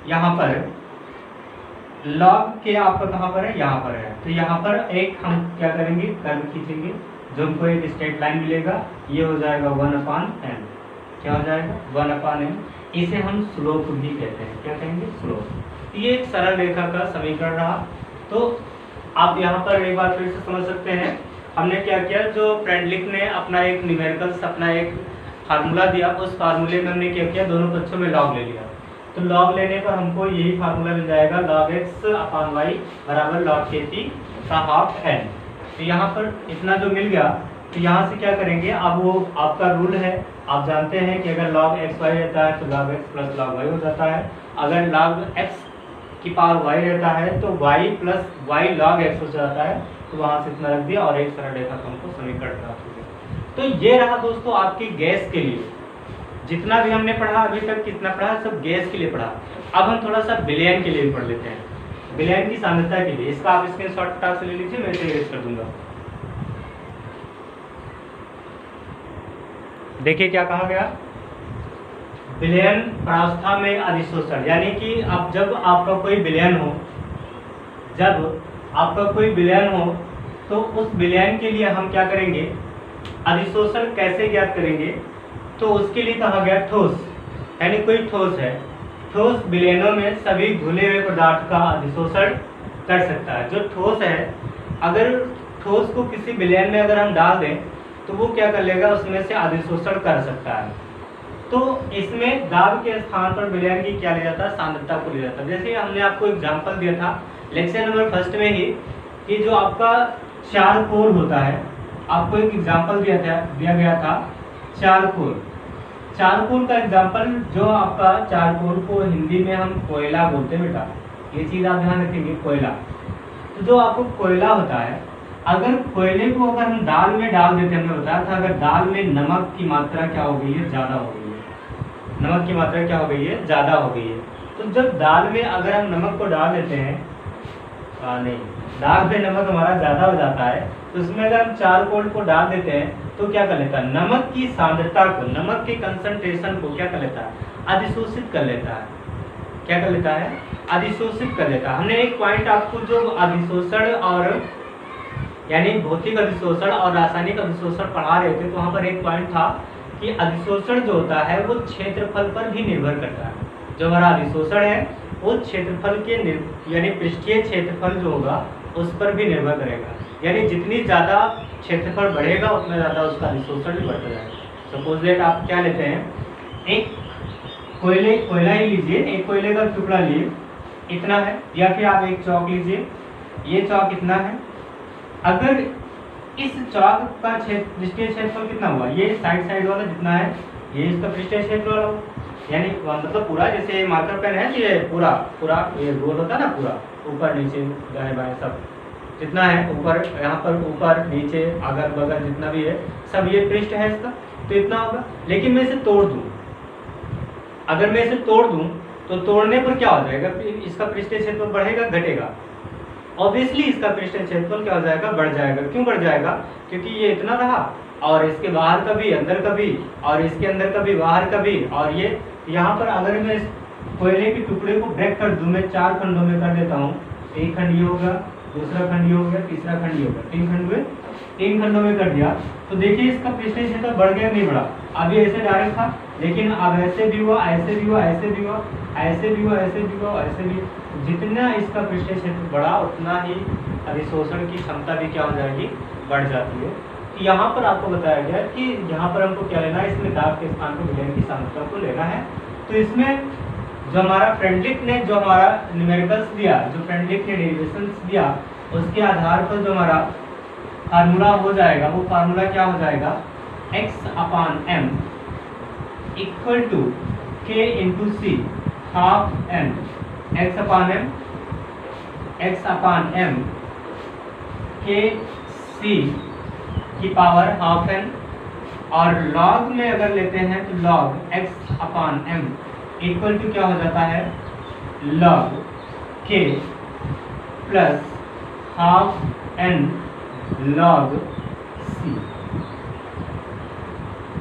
यहाँ पर log k आपका कहाँ पर है, यहाँ पर है, तो यहाँ पर एक हम क्या करेंगे, कर्व खींचेंगे, जो हमको एक स्ट्रेट लाइन मिलेगा, ये हो जाएगा 1/n। क्या हो जाएगा, 1/n। इसे हम स्लोप भी कहते हैं, क्या कहेंगे, स्लोप। ये एक सरल रेखा का समीकरण रहा। तो आप यहाँ पर एक बार फिर से समझ सकते हैं, हमने क्या किया, जो फ्रेंडलिक ने अपना एक न्यूमेरिकल्स अपना एक फार्मूला दिया, उस फार्मूले में हमने क्या किया, दोनों पक्षों में लॉग ले लिया। तो लॉग लेने पर हमको यही फार्मूला मिल जाएगा, log x अपान y बराबर log kt का हाफ n। तो यहाँ पर इतना जो मिल गया, तो यहाँ से क्या करेंगे, अब वो आपका रूल है, आप जानते हैं कि अगर log x y रहता है तो log x plus log y हो जाता है, अगर log x की पावर y रहता है तो y plus y log x हो जाता है। तो वहाँ से इतना रख दिया और एक सरल रेखा का हमको समीकरण प्राप्त हो गया। तो ये रहा दोस्तों आपकी गैस के लिए, जितना भी हमने पढ़ा अभी तक, कितना पढ़ा, सब गैस के लिए पढ़ा। अब हम थोड़ा सा विलयन के लिए भी पढ़ लेते हैं, विलयन की सांद्रता के लिए। इसका आप स्क्रीनशॉट फटाक से ले लीजिए, मैं इसे इरेज कर दूंगा। देखिए क्या कहा गया, विलयन प्रावस्था में अधिशोषण, यानी कि अब जब आपका कोई विलयन हो, जब आपका कोई विलयन हो तो उस विलयन के लिए हम क्या करेंगे, अधिशोषण कैसे ज्ञात करेंगे। तो उसके लिए कहा गया ठोस, यानी कोई ठोस है, ठोस विलयनों में सभी घुले हुए पदार्थ का अधिशोषण कर सकता है। जो ठोस है, अगर ठोस को किसी विलयन में अगर हम डाल दें तो वो क्या कर लेगा, उसमें से अधिशोषण कर सकता है। तो इसमें दाब के स्थान पर विलयन की क्या ले जाता है, सांद्रता को ले जाता है। जैसे हमने आपको एग्जांपल दिया था लेक्चर नंबर 1 में ही, कि जो आपका चारकोल होता है, आपको एक एग्जांपल दिया गया था चारकोल। चारकोल का एग्जांपल, जो आपका चारकोल को हिंदी में हम कोयला बोलते हैं बेटा, ये चीज़ आप ध्यान रखेंगे, कोयला। तो जो आपको कोयला होता है, अगर कोयले को अगर हम दाल में डाल देते हैं, हमने बताया था अगर दाल में नमक की मात्रा क्या हो गई है, ज़्यादा हो गई है, नमक की मात्रा क्या हो गई है, ज़्यादा हो गई है। तो जब दाल में अगर हम नमक को डाल देते हैं, नहीं, दाल में नमक हमारा ज़्यादा हो जाता है, तो उसमें अगर हम चारकोल को डाल देते हैं तो क्या कर लेता है, नमक की सांद्रता को, नमक के कंसंट्रेशन को क्या कर लेता है, अधिशोषित कर लेता है। क्या कर लेता है, अधिशोषित कर लेता है। हमने एक पॉइंट आपको जो अधिशोषण और यानी भौतिक अधिशोषण और रासायनिक अधिशोषण पढ़ा रहे थे, तो वहाँ पर एक पॉइंट था कि अधिशोषण जो होता है वो क्षेत्रफल पर भी निर्भर करता है। जो हमारा अधिशोषण है वो क्षेत्रफल के यानी पृष्ठीय क्षेत्रफल जो होगा उस पर भी निर्भर करेगा, यानी जितनी ज़्यादा क्षेत्रफल बढ़ेगा उतना ज़्यादा उसका अधिशोषण भी बढ़ता जाएगा। सपोज दैट आप क्या लेते हैं, एक कोयला ही लीजिए, एक कोयले का टुकड़ा लिए, इतना है, या फिर आप एक चौक लीजिए, ये चौक इतना है। अगर इस चौक का पृष्ठीय क्षेत्रफल कितना हुआ, ये साइड वाला जितना है, ये इसका पृष्ठीय क्षेत्र वाला हो, यानी मतलब पूरा, जैसे मार्कर पेन है, ये पूरा ये गोल होता है ना, पूरा ऊपर नीचे दाएं बाएं सब जितना है, ऊपर यहाँ पर ऊपर नीचे अगल बगल जितना भी है सब ये पृष्ठ है इसका, तो इतना होगा। लेकिन मैं इसे तोड़ दूँ, अगर मैं इसे तोड़ दूँ तो तोड़ने पर क्या हो जाएगा, इसका पृष्ठीय क्षेत्रफल बढ़ेगा घटेगा, ऑब्वियसली इसका पृष्ठीय क्षेत्रफल क्या हो जाएगा, बढ़ जाएगा। क्यों बढ़ जाएगा, क्योंकि ये इतना रहा और इसके बाहर का भी अंदर का भी, और इसके अंदर का भी बाहर का भी, और ये यहाँ पर अगर मैं इस कोयले के टुकड़े को ब्रेक कर दूँ, मैं 4 खंडों में कर देता हूँ, एक खंड ये होगा, दूसरा खंड ये हो गया, तीसरा खंड ये होगा, 3 खंड हुए, 3 खंडों में कर दिया, तो देखिए इसका पृष्ठीय क्षेत्रफल बढ़ गया नहीं बढ़ा। अब ये ऐसे डायरेक्ट था, लेकिन अब ऐसे भी हुआ, ऐसे भी हुआ, ऐसे भी हुआ, ऐसे भी हुआ, ऐसे भी हुआ, ऐसे भी। जितना इसका पृष्ठीय क्षेत्र बढ़ा उतना ही अधिशोषण की क्षमता भी क्या हो जाएगी, बढ़ जाती है। तो यहाँ पर आपको बताया गया कि यहाँ पर हमको क्या लेना है, इसमें दाब के स्थान पर विलयन की सांद्रता को लेना है। तो इसमें जो हमारा फ्रेंडलिक ने जो हमारा न्यूमेरिकल्स दिया, जो फ्रेंडलिक ने डेरिवेशंस दिया, उसके आधार पर जो हमारा फार्मूला हो जाएगा, वो फार्मूला क्या हो जाएगा, x upon m equal to k into C half m, x upon m k c की पावर हाफ n और लॉग में अगर लेते हैं तो log x upon m equal to क्या हो जाता है, log k plus half n log c।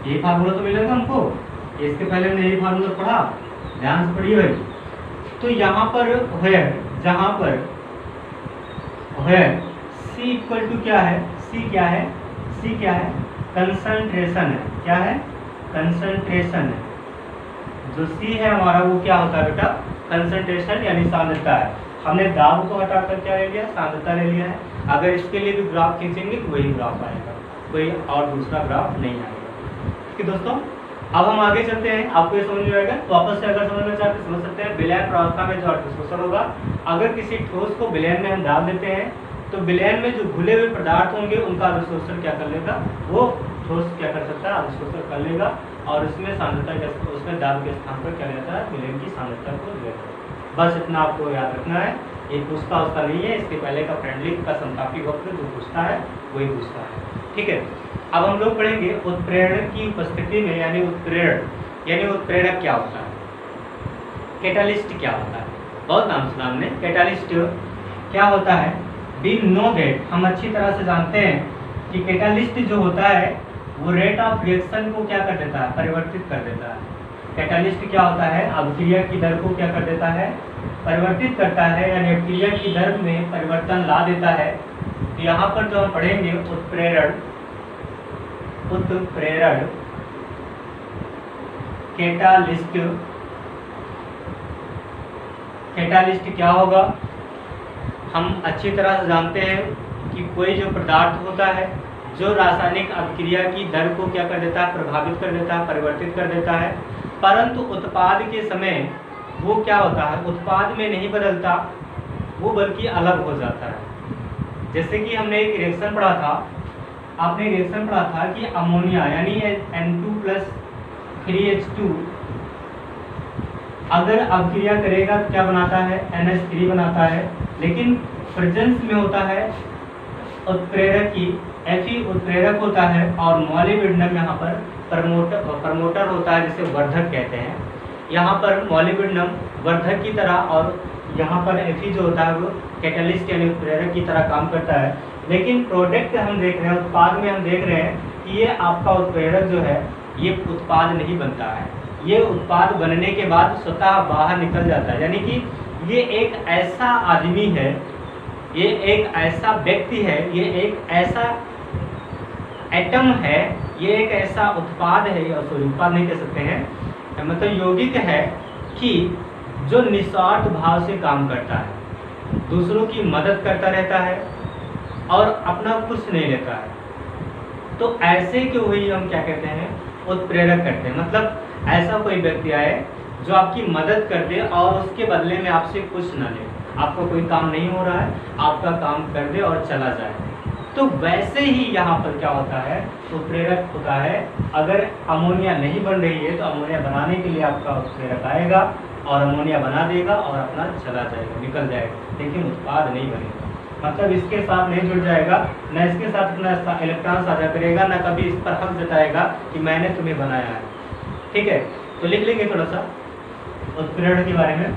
ये फार्मूला तो मिलेगा हमको, इसके पहले हमने ये फार्मूला पढ़ा, ध्यान से पढ़िए भाई। तो यहाँ पर है, जहाँ पर है c इक्वल टू क्या है, c क्या है, c क्या है, कंसंट्रेशन है। क्या है, कंसंट्रेशन है। जो c है हमारा वो क्या होता है बेटा, कंसंट्रेशन यानी सांद्रता है। हमने दाब को हटाकर क्या ले लिया, सांद्रता ले लिया है। अगर इसके लिए भी ग्राफ खींचेंगे तो वही ग्राफ आएगा, कोई और दूसरा ग्राफ नहीं आएगा। ठीक है दोस्तों, अब हम आगे चलते हैं, आपको ये समझ में आएगा। वापस से अगर समझना चाहते समझ सकते हैं। विलयन प्रावस्था में जो अर्थशोषण होगा, अगर किसी ठोस को विलयन में हम डाल देते हैं तो विलयन में जो घुले हुए पदार्थ होंगे उनका अवशोषण क्या कर लेगा, वो ठोस क्या कर सकता है, अवशोषण कर लेगा और उसमें सांद्रता के, उसमें दाब के स्थान पर क्या रहता है, विलयन की सांद्रता को लेगा। बस इतना आपको याद रखना है। ये पूछता उसका नहीं है, इसके पहले का फ्रेंडली का समतापी वक्र जो पूछता है वही पूछता है। ठीक है, अब हम लोग पढ़ेंगे उत्प्रेरण की उपस्थिति में, यानी उत्प्रेरण यानी उत्प्रेरक क्या होता है, कैटालिस्ट क्या होता है। बहुत नाम सुना हमने। कैटालिस्ट क्या होता है, वी नो दैट, हम अच्छी तरह से जानते हैं कि कैटालिस्ट जो होता है वो रेट ऑफ रिएक्शन को क्या कर देता है, परिवर्तित कर देता है। कैटालिस्ट क्या होता है, अभिक्रिया की दर को क्या कर देता है, परिवर्तित करता है, यानी अभिक्रिया की दर में परिवर्तन ला देता है। तो यहाँ पर जो हम पढ़ेंगे उत्प्रेरण, उत्प्रेरण कैटालिस्ट, कैटालिस्ट क्या होगा, हम अच्छी तरह से जानते हैं कि कोई जो पदार्थ होता है जो रासायनिक अभिक्रिया की दर को क्या कर देता है, प्रभावित कर देता है, परिवर्तित कर देता है, परंतु उत्पाद के समय वो क्या होता है, उत्पाद में नहीं बदलता, वो बल्कि अलग हो जाता है। जैसे कि हमने एक रिएक्शन पढ़ा था, आपने रिएक्शन पढ़ा था कि अमोनिया यानी N2+3H2 अगर अभिक्रिया करेगा तो क्या बनाता है, NH3 बनाता है, लेकिन प्रेजेंस में होता है उत्प्रेरक की Fe उत्प्रेरक होता है और मॉलिब्डेनम यहाँ पर प्रमोटर होता है, जिसे वर्धक कहते हैं। यहाँ पर मॉलिब्डेनम वर्धक की तरह और यहाँ पर Fe जो होता है वो कैटालिस्ट यानी उत्प्रेरक की तरह काम करता है। लेकिन प्रोडक्ट हम देख रहे हैं, उत्पाद में हम देख रहे हैं कि ये आपका उत्प्रेरक जो है ये उत्पाद नहीं बनता है, ये उत्पाद बनने के बाद स्वतः बाहर निकल जाता है। यानी कि ये एक ऐसा आदमी है, ये एक ऐसा व्यक्ति है, ये एक ऐसा एटम है, ये एक ऐसा उत्पाद है, या सॉरी उत्पाद नहीं कह सकते हैं, मतलब यौगिक है कि जो निस्वार्थ भाव से काम करता है, दूसरों की मदद करता रहता है और अपना कुछ नहीं लेता है। तो ऐसे के वही हम क्या कहते हैं, उत्प्रेरक करते हैं। मतलब ऐसा कोई व्यक्ति आए जो आपकी मदद कर दे और उसके बदले में आपसे कुछ न ले, आपका कोई काम नहीं हो रहा है, आपका काम कर दे और चला जाए। तो वैसे ही यहाँ पर क्या होता है, उत्प्रेरक होता है। अगर अमोनिया नहीं बन रही है तो अमोनिया बनाने के लिए आपका उत्प्रेरक आएगा और अमोनिया बना देगा और अपना चला जाएगा, निकल जाएगा, लेकिन उत्पाद नहीं बनेगा। मतलब इसके साथ नहीं जुड़ जाएगा, न इसके साथ अपना इलेक्ट्रॉन साझा करेगा, न कभी इस पर हक जताएगा कि मैंने तुम्हें बनाया है। ठीक है, तो लिख लेंगे थोड़ा सा उत्प्रेरण के बारे में।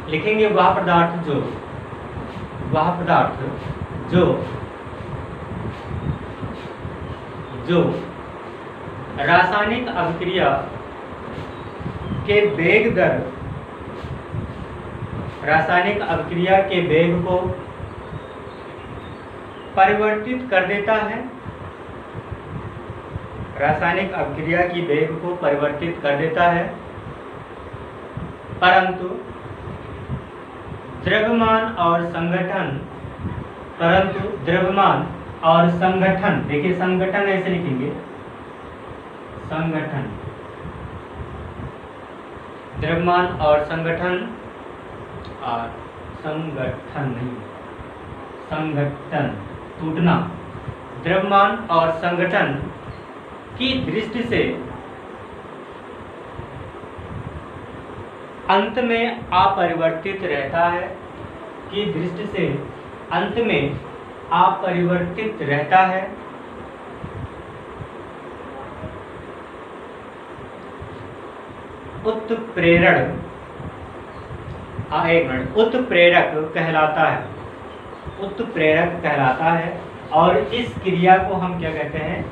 लिखेंगे वह पदार्थ जो रासायनिक अभिक्रिया के वेग दर, रासायनिक अभिक्रिया के वेग को परिवर्तित कर देता है, रासायनिक अभिक्रिया की वेग को परिवर्तित कर देता है, परंतु द्रव्यमान और संगठन, देखिए संगठन ऐसे लिखेंगे, संगठन, द्रव्यमान और संगठन नहीं, संगठन टूटना, द्रव्यमान और संगठन की दृष्टि से अंत में अपरिवर्तित रहता है, की दृष्टि से अंत में अपरिवर्तित रहता है, उत्प्रेरण, एक मिनट, उत्प्रेरक कहलाता है, उत्प्रेरक कहलाता है। और इस क्रिया को हम क्या कहते हैं,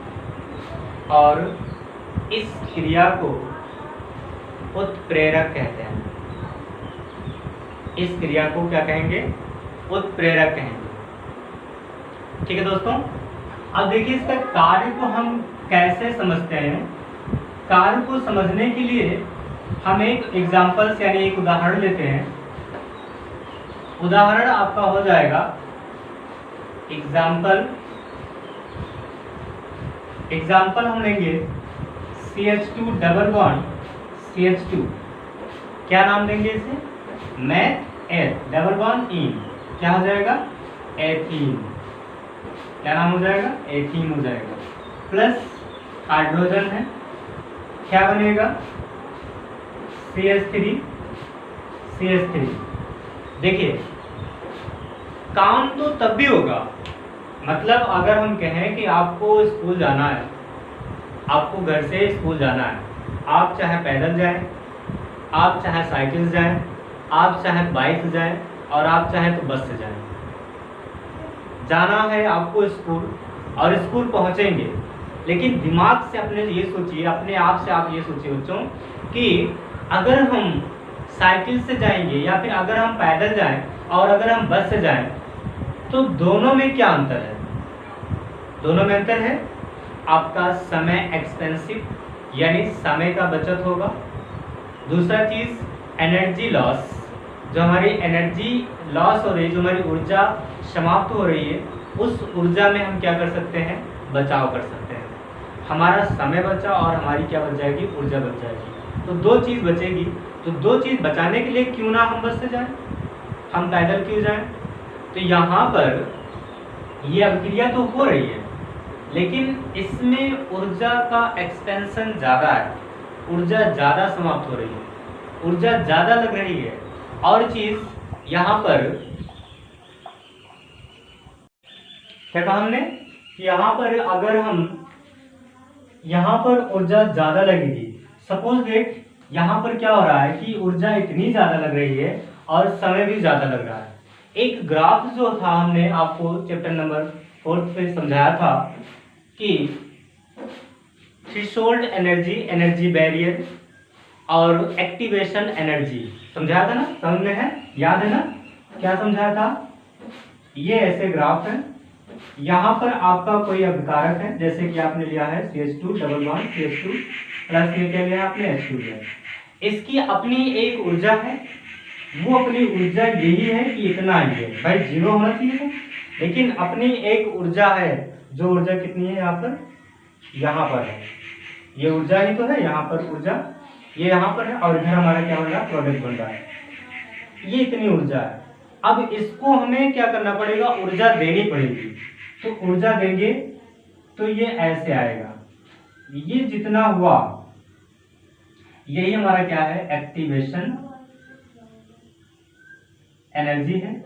और इस क्रिया को उत्प्रेरक कहते हैं। इस क्रिया को क्या कहेंगे, उत्प्रेरक कहेंगे। ठीक है दोस्तों, अब देखिए इसका कार्य को हम कैसे समझते हैं। कार्य को समझने के लिए हम एक एग्जाम्पल यानी एक उदाहरण लेते हैं। उदाहरण आपका हो जाएगा एग्जाम्पल हम लेंगे CH2 डबल बॉन्ड CH2, क्या नाम देंगे इसे, मैथ एथ डबल बॉन्ड इन, क्या हो जाएगा, एथीन। क्या नाम हो जाएगा, एथीन हो जाएगा। प्लस हाइड्रोजन है, क्या बनेगा, CH3। देखिए काम तो तब भी होगा, मतलब अगर हम कहें कि आपको स्कूल जाना है, आपको घर से स्कूल जाना है, आप चाहे पैदल जाएं, आप चाहे साइकिल से जाएं, आप चाहे बाइक से जाएं, और आप चाहे तो बस से जाएं, जाना है आपको स्कूल, और स्कूल पहुंचेंगे। लेकिन दिमाग से अपने ये सोचिए, अपने आप से आप ये सोचिए बच्चों कि अगर हम साइकिल से जाएंगे या फिर अगर हम पैदल जाएं और अगर हम बस से जाएं, तो दोनों में क्या अंतर है। दोनों में अंतर है, आपका समय एक्सपेंसिव यानी समय का बचत होगा। दूसरा चीज़ एनर्जी लॉस, जो हमारी एनर्जी लॉस हो रही है, जो हमारी ऊर्जा समाप्त हो रही है, उस ऊर्जा में हम क्या कर सकते हैं, बचाव कर सकते हैं। हमारा समय बचा और हमारी क्या बच जाएगी, ऊर्जा बच जाएगी। तो दो चीज़ बचेगी। तो दो चीज़ बचाने के लिए क्यों ना हम बस से जाएं, हम पैदल क्यों जाएं। तो यहाँ पर ये अभिक्रिया तो हो रही है, लेकिन इसमें ऊर्जा का एक्सपेंशन ज़्यादा है, ऊर्जा ज़्यादा समाप्त हो रही है, ऊर्जा ज़्यादा लग रही है। और चीज़ यहाँ पर क्या कहा हमने कि यहाँ पर अगर हम यहाँ पर ऊर्जा ज़्यादा लगेगी, सपोज डेट यहाँ पर क्या हो रहा है कि ऊर्जा इतनी ज़्यादा लग रही है और समय भी ज़्यादा लग रहा है। एक ग्राफ जो था हमने आपको चैप्टर नंबर 4 पे समझाया था कि थ्रेशोल्ड एनर्जी, एनर्जी बैरियर और एक्टिवेशन एनर्जी समझाया था ना, समझ में है, याद है ना, क्या समझाया था। ये ऐसे ग्राफ है, यहाँ पर आपका कोई अभिकारक है, जैसे कि आपने लिया है CH2 double bond CH2 plus ये क्या लिया आपने H2 लिया। इसकी अपनी एक ऊर्जा है, वो अपनी ऊर्जा यही है कि इतना ही है, भाई जीरो होना चाहिए था, लेकिन अपनी एक ऊर्जा है, जो ऊर्जा कितनी है यहाँ पर है, ये ऊर्जा ही तो है, यहाँ पर ऊर्जा ये यहाँ पर है, और इधर हमारा क्या बन रहा है, प्रोडक्ट बन रहा है, ये इतनी ऊर्जा है। अब इसको हमें क्या करना पड़ेगा, ऊर्जा देनी पड़ेगी। तो ऊर्जा देंगे तो ये ऐसे आएगा, ये जितना हुआ यही हमारा क्या है, एक्टिवेशन एनर्जी है,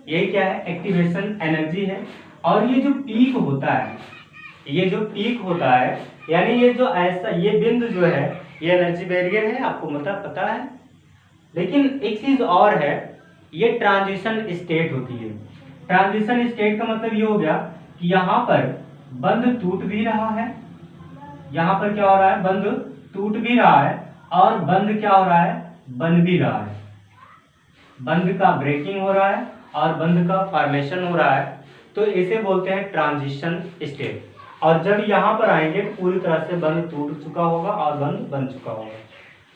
यही क्या है, एक्टिवेशन एनर्जी है। और ये जो पीक होता है, ये जो पीक होता है, यानी ये जो ऐसा ये बिंदु जो है, ये एनर्जी बैरियर है, आपको मतलब पता है। लेकिन एक चीज और है, ये ट्रांजिशन स्टेट होती है। ट्रांजिशन स्टेट का मतलब ये हो गया कि यहाँ पर बंध टूट भी रहा है, यहाँ पर क्या हो रहा है, बंध टूट भी रहा है, और बंध क्या हो रहा है, बन भी रहा है, बंध का ब्रेकिंग हो रहा है और बंध का फॉर्मेशन हो रहा है। तो इसे बोलते हैं ट्रांजिशन स्टेट। और जब यहाँ पर आएंगे तो पूरी तरह से बंध टूट चुका होगा और बंध बन चुका होगा।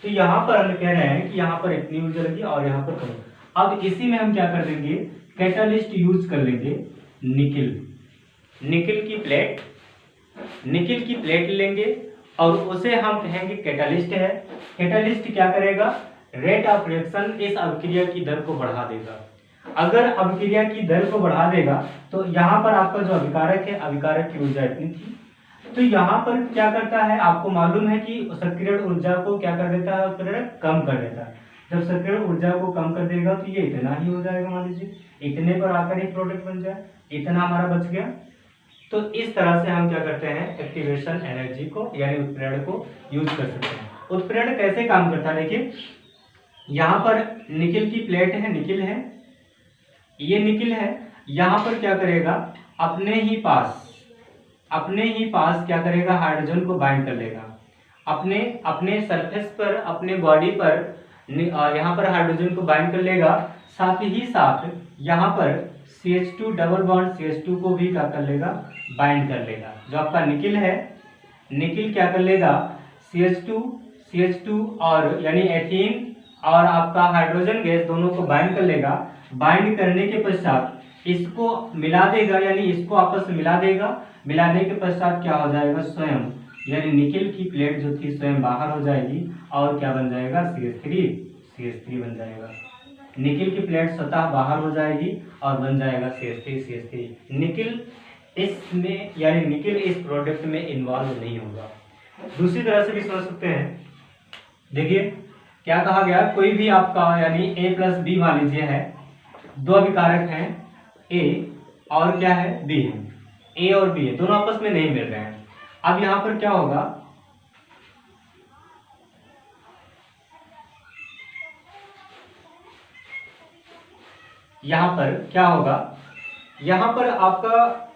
तो यहाँ पर हम कह रहे हैं कि यहाँ पर इतनी ऊर्जा लगी और यहाँ पर कम। अब इसी में हम क्या कर देंगे, कैटालिस्ट यूज कर लेंगे, निकिल की प्लेट लेंगे और उसे हम कहेंगे कैटालिस्ट है। कैटालिस्ट क्या करेगा, रेट ऑफ रिएक्शन, इस अभिक्रिया की दर को बढ़ा देगा। अगर अभिक्रिया की दर को बढ़ा देगा तो यहाँ पर आपका जो अभिकारक है, अभिकारक की ऊर्जा इतनी थी, तो यहाँ पर क्या करता है, आपको मालूम है कि सक्रियण ऊर्जा को क्या कर देता है, उत्प्रेरक कम कर देता है। जब सक्रियण ऊर्जा को कम कर देगा तो ये इतना ही हो जाएगा, मान लीजिए इतने पर आकर ही प्रोडक्ट बन जाए, इतना हमारा बच गया। तो इस तरह से हम क्या करते हैं, एक्टिवेशन एनर्जी को यानी उत्प्रेरण को यूज कर सकते हैं। उत्प्रेरक कैसे काम करता है, देखिए यहाँ पर निकिल की प्लेट है, निकिल है, ये निकिल है, यहाँ पर क्या करेगा, अपने ही पास क्या करेगा, हाइड्रोजन को बाइंड कर लेगा, अपने सरफेस पर, अपने बॉडी पर यहाँ पर हाइड्रोजन को बाइंड कर लेगा। साथ ही साथ यहाँ पर CH2 डबल बॉन्ड CH2 को भी क्या कर लेगा, बाइंड कर लेगा। जो आपका निकिल है, निकिल क्या कर लेगा, CH2 और यानी एथीन और आपका हाइड्रोजन गैस दोनों को बाइंड कर लेगा। बाइंड करने के पश्चात इसको मिला देगा, यानी इसको आपस में मिला देगा। मिलाने के पश्चात क्या हो जाएगा, स्वयं यानी निकिल की प्लेट जो थी स्वयं बाहर हो जाएगी और क्या बन जाएगा, CH3 बन जाएगा। निकिल की प्लेट स्वतः बाहर हो जाएगी और बन जाएगा CH3। निकिल इसमें यानी निकिल इस प्रोडक्ट में इन्वॉल्व नहीं होगा। दूसरी तरह से भी समझ सकते हैं, देखिए क्या कहा गया, कोई भी आपका यानी A+B मान लीजिए है, दो अभिकारक हैं A और क्या है, B है, A और B है, दोनों आपस में नहीं मिल रहे हैं। अब यहां पर क्या होगा, यहाँ पर आपका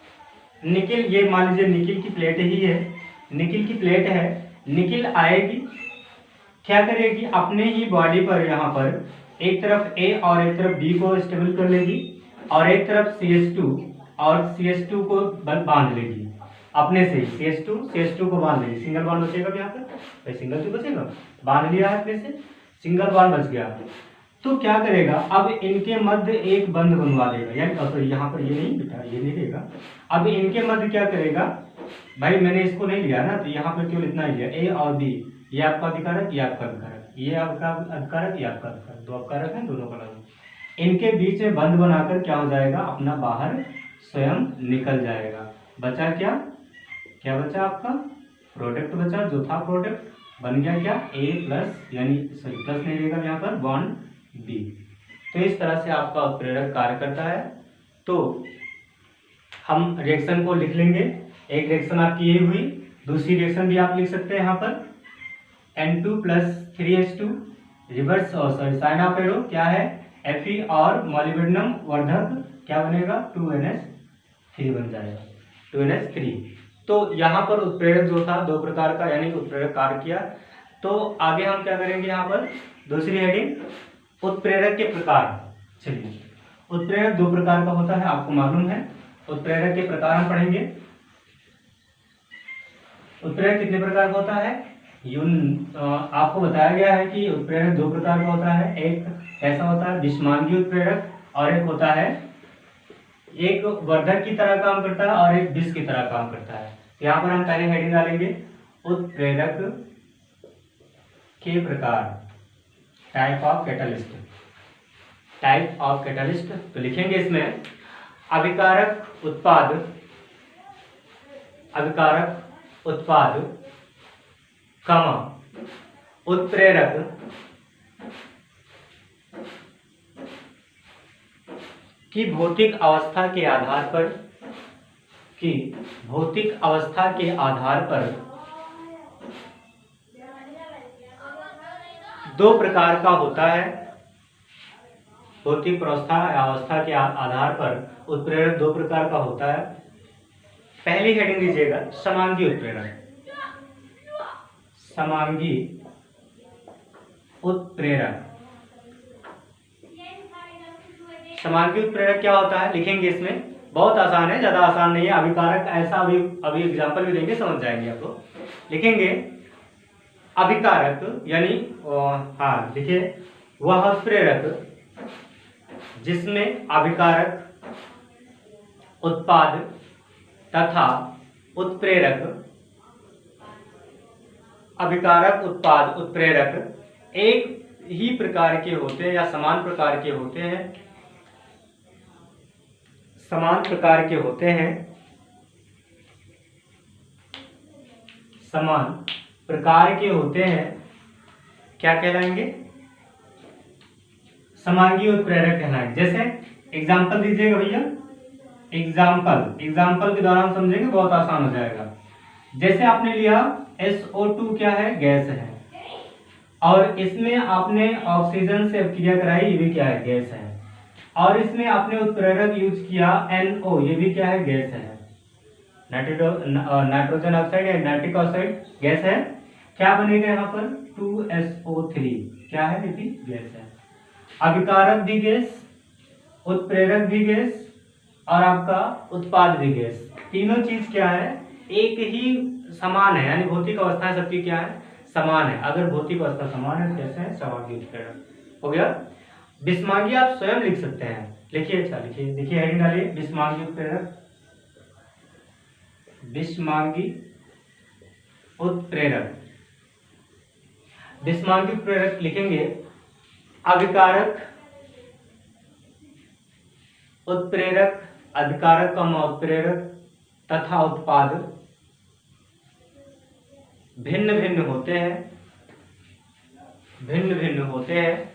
निकिल, ये मान लीजिए निकिल की प्लेट ही है, निकिल की प्लेट है, निकिल आएगी, क्या करेगी, अपने ही बॉडी पर यहाँ पर एक तरफ A और एक तरफ B को स्टेबल कर लेगी और एक तरफ CH2 को बांध लेगी अपने से ही, CH2 को बांध लेगी। सिंगल बॉन्ड बचेगा यहाँ पर, सिंगल तो बचेगा, बांध लिया है अपने से, सिंगल बॉन्ड बच गया। तो क्या करेगा, अब इनके मध्य एक बंध बनवा देगा, यानी यहाँ पर ये नहीं बेटा, ये नहीं देगा। अब इनके मध्य क्या करेगा, भाई मैंने इसको नहीं लिया ना, तो यहाँ पर केवल इतना ही लिया, A और B, ये आपका अधिकारक, ये आपका अधिकारक, ये आपका अधिकारक, ये आपका अधिकारक, दो अधिकारक हैं, दोनों का लग, इनके बीच में बंध बनाकर क्या हो जाएगा, अपना बाहर स्वयं निकल जाएगा। बचा क्या बचा, आपका प्रोडक्ट बचा, जो था प्रोडक्ट बन गया क्या, A+ यानी प्लस नहीं लेगा यहाँ पर, बॉन्ड B। तो इस तरह से आपका उत्प्रेरक कार्य करता है। तो हम रिएक्शन को लिख लेंगे, एक रिएक्शन आपकी ये हुई, दूसरी रिएक्शन भी आप लिख सकते हैं यहाँ पर, N2+3H2 रिवर्स और साइन ऑफ एरो क्या है, Fe और मॉलिब्डेनम वर्धक क्या बनेगा, 2NH3 बन जाएगा, 2NH3। तो यहाँ पर उत्प्रेरक जो था दो प्रकार का, यानी उत्प्रेरक कार्य किया। तो आगे हम क्या करेंगे, यहाँ पर दूसरी हेडिंग, उत्प्रेरक के प्रकार। चलिए, उत्प्रेरक दो प्रकार का होता है, आपको मालूम है। उत्प्रेरक के प्रकार हम पढ़ेंगे। उत्प्रेरक कितने प्रकार का होता है, आपको बताया गया है कि उत्प्रेरक दो प्रकार का होता है। एक ऐसा होता है विषमांगी उत्प्रेरक, और एक होता है, एक वर्धक की तरह काम करता है और एक विष की तरह काम करता है। तो यहाँ पर हम पहले हेडिंग डालेंगे, उत्प्रेरक के प्रकार, टाइप ऑफ कैटलिस्ट। तो लिखेंगे इसमें अभिकारक उत्पाद कमा उत्प्रेरक की भौतिक अवस्था के आधार पर दो प्रकार का होता है। भौतिक अवस्था के आधार पर उत्प्रेरक दो प्रकार का होता है। पहली हेडिंग लीजिएगा, समांगी उत्प्रेरक। समांगी उत्प्रेरक क्या होता है, लिखेंगे इसमें, बहुत आसान है, ज्यादा आसान नहीं है। अभिकारक ऐसा अभी एग्जांपल भी देंगे, समझ जाएंगे आप लोग। लिखेंगे अभिकारक यानी देखिए वह उत्प्रेरक जिसमें अभिकारक उत्पाद तथा उत्प्रेरक एक ही प्रकार के होते हैं या समान प्रकार के होते हैं, क्या कहलाएंगे, समांगी उत्प्रेरक कहलाएंगे। जैसे एग्जाम्पल दीजिएगा भैया, एग्जाम्पल के द्वारा हम समझेंगे, बहुत आसान हो जाएगा। जैसे आपने लिया SO2 क्या है, गैस है, और इसमें आपने ऑक्सीजन से क्रिया कराई, ये भी क्या है, गैस है। और इसमें आपने उत्प्रेरक यूज किया NO, ये भी क्या है, गैस है। नाइट्रोजन ऑक्साइड या नाइट्रिक ऑक्साइड गैस है। क्या बनेगा यहाँ पर 2SO3, क्या है, ये भी गैस है। अभिकारक भी गैस, उत्प्रेरक भी गैस और आपका उत्पाद भी गैस, तीनों चीज क्या है, एक ही समान है, यानी भौतिक अवस्था सबकी क्या है, समान है। अगर भौतिक अवस्था समान है कैसे है, समांगी उत्प्रेरक हो गया। बिस्मांगी आप स्वयं लिख सकते हैं, लिखिए, अच्छा लिखिए, देखिए हेडिंग डालिए, बिस्मांगी उत्प्रेरक, बिस्मांगी उत्प्रेरक। बिस्मांगी उत्प्रेरक लिखेंगे, अभिकारक उत्प्रेरक, अभिकारक उत्प्रेरक तथा उत्पाद भिन्न भिन्न होते हैं, भिन्न भिन्न होते हैं।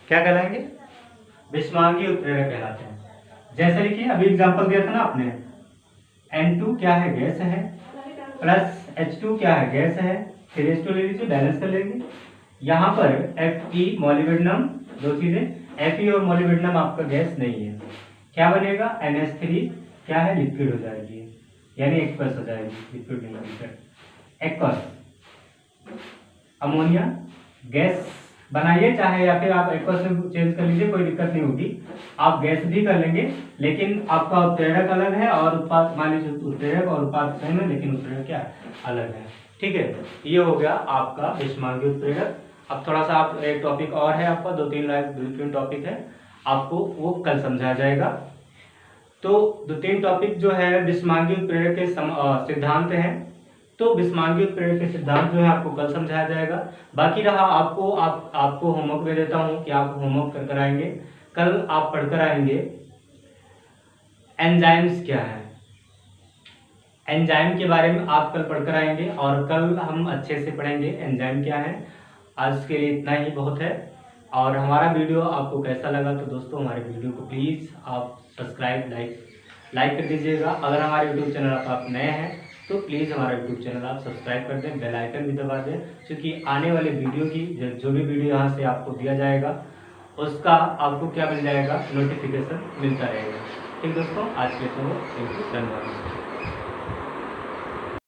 क्या कहलाएंगे, बिस्मांगी उत्प्रेरक कहलाते हैं। जैसे लिखिए, अभी एग्जांपल दिया था ना आपने, N2 क्या है, गैस है, प्लस H2 क्या है, गैस है, फिर H2 ले लीजिए, बैलेंस कर लेंगे। यहाँ पर Fe मोलिब्डेनम, दो चीजें, Fe और मोलिब्डेनम आपका गैस नहीं है, क्या बनेगा, NH3 क्या है, लिक्विड हो जाएगी, यानी एक्वस हो जाएगी, लिक्विड नहीं लिक्विड, एक्वस। अमोनिया गैस बनाइए चाहे, या फिर आप एक्वस में चेंज कर लीजिए, कोई दिक्कत नहीं होगी, आप गैस भी कर लेंगे, लेकिन आपका उत्प्रेरक अलग है और उत्पाद, मान लीजिए उत्प्रेरक और उत्पाद सेम है, लेकिन उत्प्रेरक क्या अलग है। ठीक है, ये हो गया आपका बिस्मांगी उत्प्रेरक। अब थोड़ा सा आप, एक टॉपिक और है आपका, दो तीन टॉपिक है, आपको वो कल समझाया जाएगा। तो दो तीन टॉपिक जो है बिस्मांगी उत्प्रेरक के सिद्धांत हैं, तो बिस्मांगी उत्प्रेरक के सिद्धांत जो है आपको कल समझाया जाएगा। बाकी रहा आपको होमवर्क दे देता हूँ कि आप होमवर्क कर आएंगे, कल आप पढ़कर आएंगे एंजाइम्स क्या है, एंजाइम के बारे में आप कल पढ़कर आएंगे, और कल हम अच्छे से पढ़ेंगे एंजाइम क्या है। आज के लिए इतना ही बहुत है। और हमारा वीडियो आपको कैसा लगा, तो दोस्तों हमारे वीडियो को प्लीज़ आप सब्सक्राइब लाइक कर दीजिएगा। अगर हमारे यूट्यूब चैनल आप नए हैं तो प्लीज़ हमारा यूट्यूब चैनल आप सब्सक्राइब कर दें, बेल आइकन भी दबा दें, क्योंकि आने वाले वीडियो की जो भी वीडियो यहाँ से आपको दिया जाएगा उसका आपको क्या मिल जाएगा, नोटिफिकेशन मिलता रहेगा। ठीक दोस्तों, आज के लिए धन्यवाद।